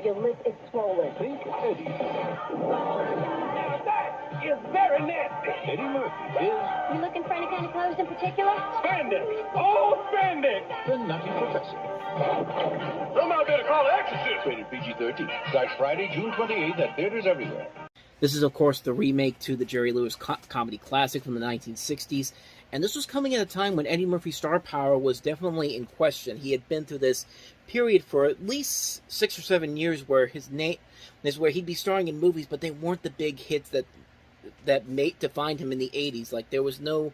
Your lip is swollen. Think Eddie. Now that is very nasty. Eddie Murphy is You looking for any kind of clothes in particular? Spandex. Oh, spandex. the Nutty Professor. Some out there to call an exorcist. Rated PG-13. Starts Friday, June 28th at theaters everywhere. This is, of course, the remake to the Jerry Lewis comedy classic from the 1960s. And this was coming at a time when Eddie Murphy's star power was definitely in question. He had been through this period for at least 6 or 7 years where his name is where he'd be starring in movies, but they weren't the big hits that defined him in the 80s. Like there was no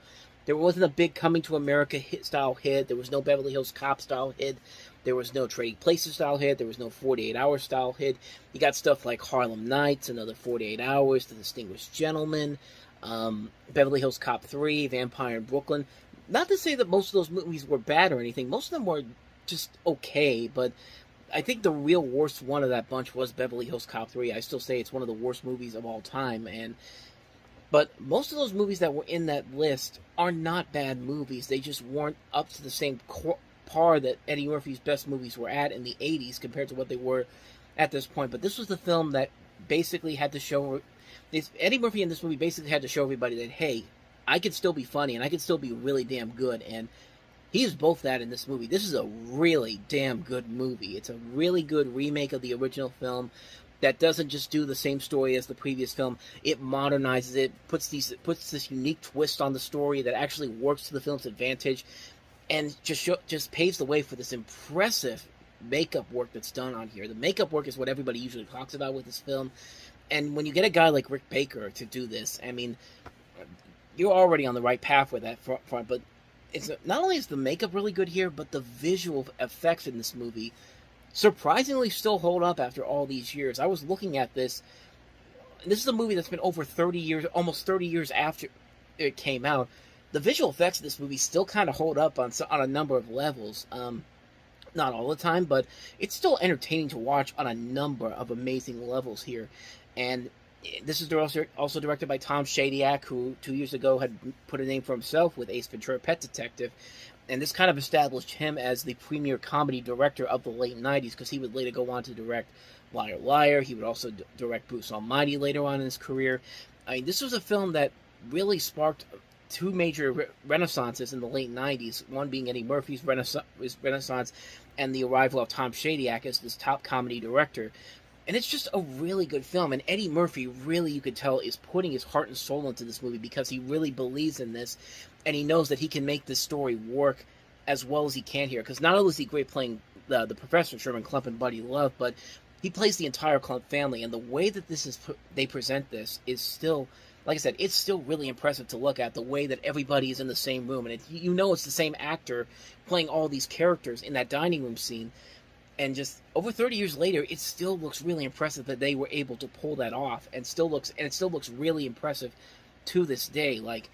There wasn't a big Coming to America style hit. There was no Beverly Hills Cop style hit. There was no Trading Places style hit. There was no 48 Hour style hit. You got stuff like Harlem Nights, another 48 Hours, The Distinguished Gentleman, Beverly Hills Cop 3, Vampire in Brooklyn. Not to say that most of those movies were bad or anything. Most of them were just okay, but I think the real worst one of that bunch was Beverly Hills Cop 3. I still say it's one of the worst movies of all time, but most of those movies that were in that list are not bad movies. They just weren't up to the same par that Eddie Murphy's best movies were at in the 80s compared to what they were at this point. But this was the film that basically had to show... Eddie Murphy in this movie basically had to show everybody that, hey, I can still be funny and I can still be really damn good. And he is both that in this movie. This is a really damn good movie. It's a really good remake of the original film that doesn't just do the same story as the previous film. It modernizes it, puts this unique twist on the story that actually works to the film's advantage, and just paves the way for this impressive makeup work that's done on here. The makeup work is what everybody usually talks about with this film, and when you get a guy like Rick Baker to do this, I mean, you're already on the right path with that front, but it's not only is the makeup really good here, but the visual effects in this movie surprisingly still hold up after all these years. I was looking at this. This is a movie that's been over 30 years, almost 30 years after it came out. The visual effects of this movie still kind of hold up on a number of levels. Not all the time, but it's still entertaining to watch on a number of amazing levels here. And this is also directed by Tom Shadyac, who 2 years ago had put a name for himself with Ace Ventura: Pet Detective. And this kind of established him as the premier comedy director of the late 90s, because he would later go on to direct Liar Liar. He would also direct Bruce Almighty later on in his career. I mean, this was a film that really sparked two major renaissances in the late 90s, one being Eddie Murphy's renaissance and the arrival of Tom Shadyac as this top comedy director. And it's just a really good film, and Eddie Murphy really, you could tell, is putting his heart and soul into this movie because he really believes in this, and he knows that he can make this story work as well as he can here. Because not only is he great playing the Professor, Sherman Klump, and Buddy Love, but he plays the entire Klump family, and the way that they present this is still, like I said, it's still really impressive to look at, the way that everybody is in the same room, and you know it's the same actor playing all these characters in that dining room scene. And just over 30 years later, it still looks really impressive that they were able to pull that off, and it still looks really impressive to this day. Like,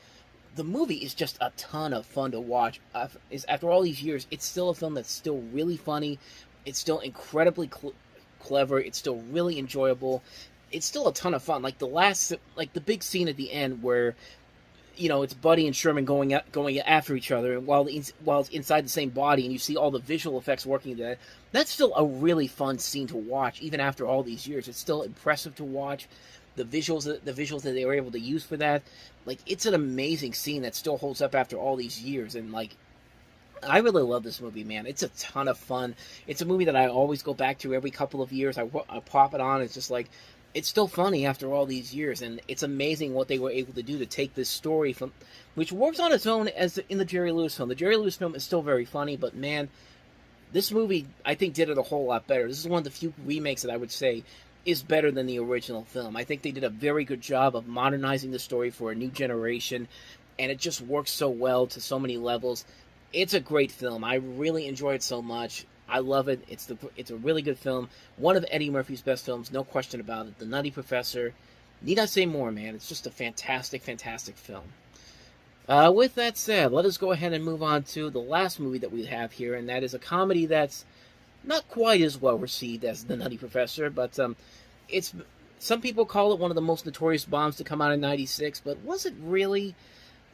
the movie is just a ton of fun to watch. After all these years, it's still a film that's still really funny. It's still incredibly clever. It's still really enjoyable. It's still a ton of fun. Like the big scene at the end where, you know, it's Buddy and Sherman going after each other, and while it's inside the same body, and you see all the visual effects working there. That's still a really fun scene to watch, even after all these years. It's still impressive to watch. The visuals that they were able to use for that, like, it's an amazing scene that still holds up after all these years. And like, I really love this movie, man. It's a ton of fun. It's a movie that I always go back to every couple of years. I pop it on. It's just like, it's still funny after all these years, and it's amazing what they were able to do to take this story from, which works on its own as in the Jerry Lewis film. The Jerry Lewis film is still very funny, but man, this movie, I think, did it a whole lot better. This is one of the few remakes that I would say is better than the original film. I think they did a very good job of modernizing the story for a new generation, and it just works so well to so many levels. It's a great film. I really enjoy it so much. I love it. It's a really good film. One of Eddie Murphy's best films, no question about it. The Nutty Professor. Need I say more, man? It's just a fantastic, fantastic film. With that said, let us go ahead and move on to the last movie that we have here, and that is a comedy that's not quite as well received as The Nutty Professor, but it's, some people call it one of the most notorious bombs to come out in '96, but was it really?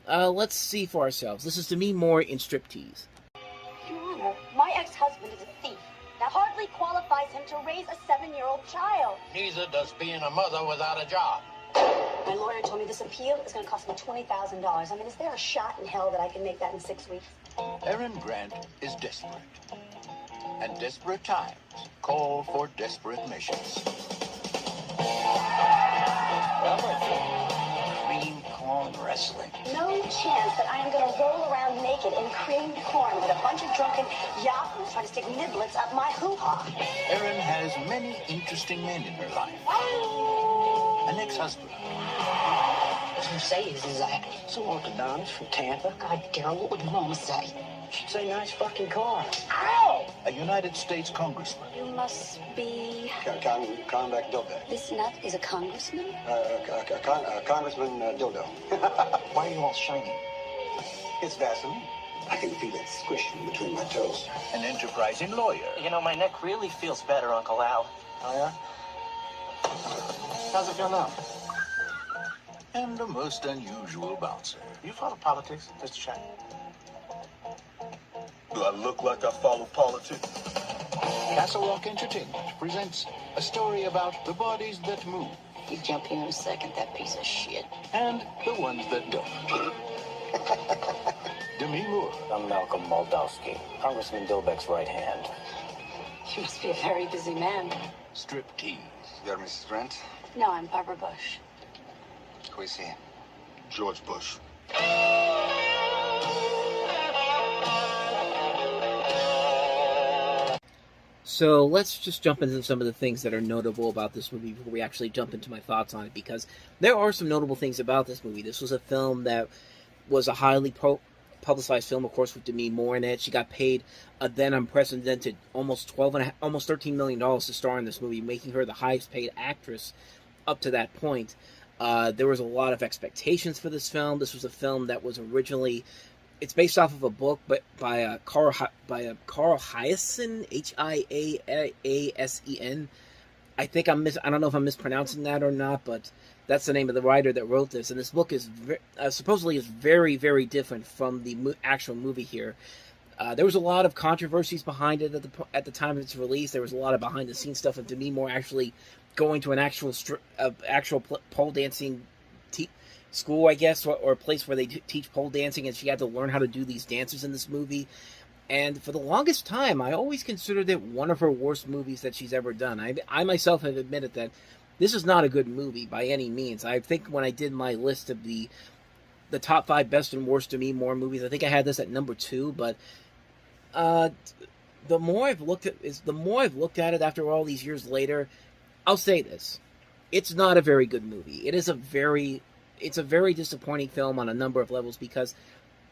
Let's see for ourselves. This is Demi Moore in Striptease. Your Honor, my ex-husband is a thief. That hardly qualifies him to raise a 7-year-old child. Neither does being a mother without a job. My lawyer told me this appeal is going to cost me $20,000. I mean, is there a shot in hell that I can make that in 6 weeks? Aaron Grant is desperate. And desperate times call for desperate missions. Cream corn wrestling. No chance that I am going to roll around naked in creamed corn with a bunch of drunken yahoos trying to stick niblets up my hoo-ha. Erin has many interesting men in her life. An ex-husband. you say is that? Some orthodontist from Tampa. God, Daryl, what would Mama say? She'd say nice fucking car. Ow! A United States congressman. You must be... Convex Dildo. This nut is a congressman? Congressman Dildo. Why are you all shiny? It's Vaseline. I can feel it squishing between my toes. An enterprising lawyer. You know, my neck really feels better, Uncle Al. Oh, yeah? How's it feel now? And a most unusual bouncer. You follow politics, Mr. Shiny? Do I look like I follow politics? Castle Rock Entertainment presents a story about the bodies that move. You jump here in a second, that piece of shit. And the ones that don't. Demi Moore. I'm Malcolm Moldowski, Congressman Dilbeck's right hand. You must be a very busy man. Striptease. You're Mrs. Brent? No, I'm Barbara Bush. Who is he? George Bush. So let's just jump into some of the things that are notable about this movie before we actually jump into my thoughts on it, because there are some notable things about this movie. This was a film that was a highly publicized film, of course, with Demi Moore in it. She got paid a then unprecedented almost $13 million to star in this movie, making her the highest paid actress up to that point. There was a lot of expectations for this film. This was a film that was originally, it's based off of a book, but by Carl Hiaasen, Hiaasen. I think I don't know if I'm mispronouncing that or not, but that's the name of the writer that wrote this. And this book is supposedly is very, very different from the actual movie here. There was a lot of controversies behind it at the time of its release. There was a lot of behind the scenes stuff of Demi Moore actually going to an actual pole dancing school, I guess, or a place where they teach pole dancing, and she had to learn how to do these dances in this movie. And for the longest time, I always considered it one of her worst movies that she's ever done. I myself have admitted that this is not a good movie by any means. I think when I did my list of the top 5 best and worst Demi Moore movies, I think I had this at number 2. But the more I've looked at it after all these years later, I'll say this: it's not a very good movie. It's a very disappointing film on a number of levels, because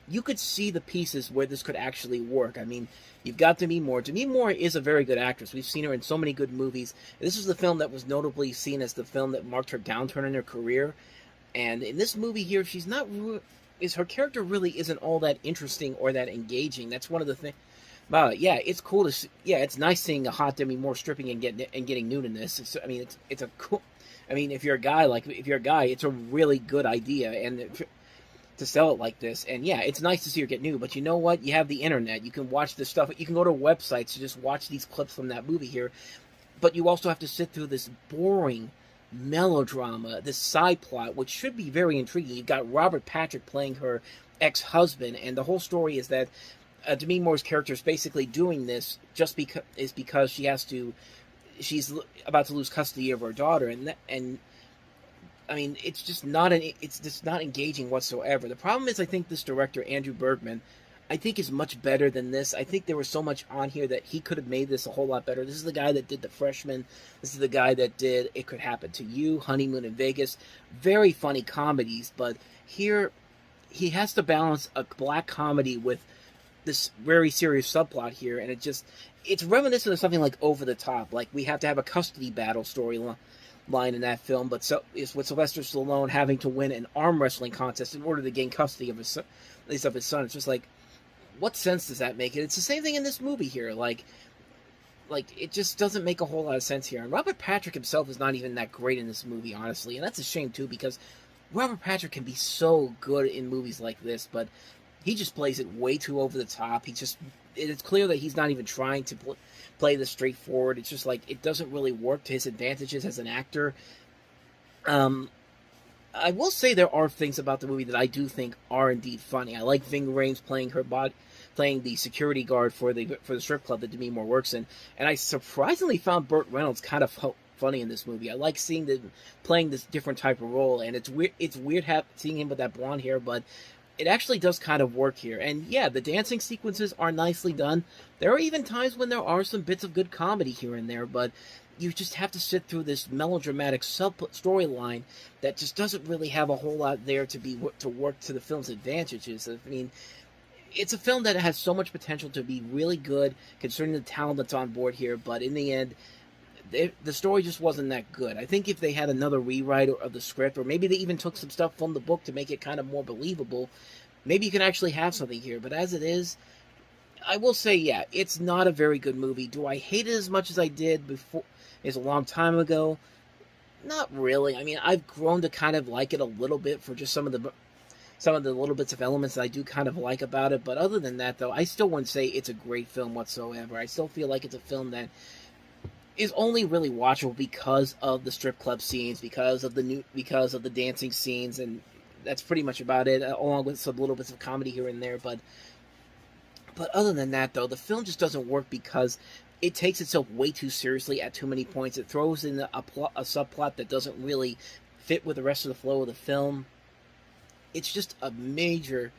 you could see the pieces where this could actually work. I mean, you've got Demi Moore. Demi Moore is a very good actress. We've seen her in so many good movies. This is the film that was notably seen as the film that marked her downturn in her career. And in this movie here, her character really isn't all that interesting or that engaging. That's one of the things. Yeah, it's cool to see. Yeah, it's nice seeing a hot Demi Moore stripping and getting nude in this. It's a cool. I mean, if you're a guy, it's a really good idea, and to sell it like this. And yeah, it's nice to see her get nude, but you know what? You have the internet. You can watch this stuff. You can go to websites to just watch these clips from that movie here. But you also have to sit through this boring melodrama, this side plot, which should be very intriguing. You've got Robert Patrick playing her ex-husband, and the whole story is that Demi Moore's character is basically doing this just because she's about to lose custody of her daughter, and I mean, it's just not engaging whatsoever. The problem is, I think this director, Andrew Bergman, I think is much better than this. I think there was so much on here that he could have made this a whole lot better. This is the guy that did The Freshman. This is the guy that did It Could Happen to You, Honeymoon in Vegas. Very funny comedies, but here he has to balance a black comedy with this very serious subplot here, and it's reminiscent of something like Over the Top. Like, we have to have a custody battle storyline in that film, but so is with Sylvester Stallone having to win an arm wrestling contest in order to gain custody of his son. It's just like, what sense does that make? It's the same thing in this movie here. Like it just doesn't make a whole lot of sense here. And Robert Patrick himself is not even that great in this movie, honestly, and that's a shame too, because Robert Patrick can be so good in movies like this, but he just plays it way too over the top. It's clear that he's not even trying to play this straightforward. It's just like, it doesn't really work to his advantages as an actor. I will say there are things about the movie that I do think are indeed funny. I like Ving Rhames playing the security guard for the strip club that Demi Moore works in, and I surprisingly found Burt Reynolds kind of funny in this movie. I like seeing them playing this different type of role, and it's weird seeing him with that blonde hair, but it actually does kind of work here. And yeah, the dancing sequences are nicely done. There are even times when there are some bits of good comedy here and there, but you just have to sit through this melodramatic storyline that just doesn't really have a whole lot there to work to the film's advantages. I mean, it's a film that has so much potential to be really good, considering the talent that's on board here, but in the end, the story just wasn't that good. I think if they had another rewrite of the script, or maybe they even took some stuff from the book to make it kind of more believable, maybe you can actually have something here. But as it is, I will say, yeah, it's not a very good movie. Do I hate it as much as I did before? It's a long time ago. Not really. I mean, I've grown to kind of like it a little bit for just some of the little bits of elements that I do kind of like about it. But other than that, though, I still wouldn't say it's a great film whatsoever. I still feel like it's a film that is only really watchable because of the strip club scenes, because of the dancing scenes, and that's pretty much about it, along with some little bits of comedy here and there. But other than that, though, the film just doesn't work because it takes itself way too seriously at too many points. It throws in a subplot that doesn't really fit with the rest of the flow of the film. It's just a major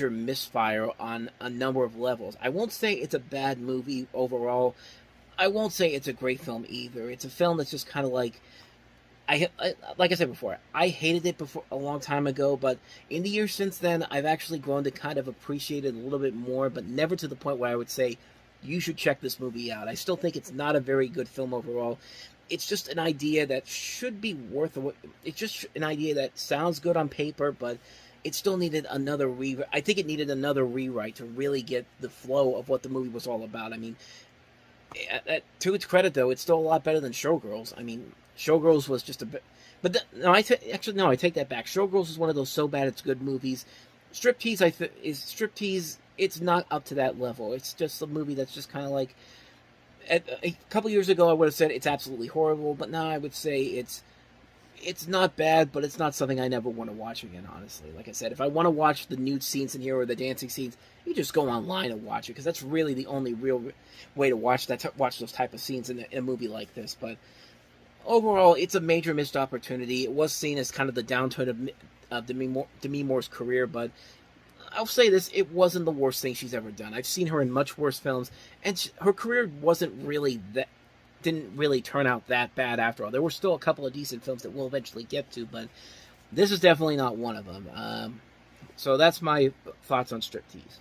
misfire on a number of levels. I won't say it's a bad movie overall. I won't say it's a great film either. It's a film that's just kind of like, like I said before, I hated it before a long time ago, but in the years since then, I've actually grown to kind of appreciate it a little bit more, but never to the point where I would say, you should check this movie out. I still think it's not a very good film overall. It's just an idea that should be it's just an idea that sounds good on paper, but it still needed another rewrite. I think it needed another rewrite to really get the flow of what the movie was all about. I mean, to its credit, though, it's still a lot better than Showgirls. I mean, Showgirls was just a bit... But I take that back. Showgirls is one of those so bad it's good movies. Striptease, it's not up to that level. It's just a movie that's just kind of like... A couple years ago, I would have said it's absolutely horrible, but now I would say it's not bad, but it's not something I never want to watch again, honestly. Like I said, if I want to watch the nude scenes in here or the dancing scenes, you just go online and watch it, because that's really the only real way to watch those type of scenes in a movie like this. But overall, it's a major missed opportunity. It was seen as kind of the downturn of Demi Moore's career, but I'll say this, it wasn't the worst thing she's ever done. I've seen her in much worse films, and her career didn't really turn out that bad after all. There were still a couple of decent films that we'll eventually get to, but this is definitely not one of them. So that's my thoughts on Striptease.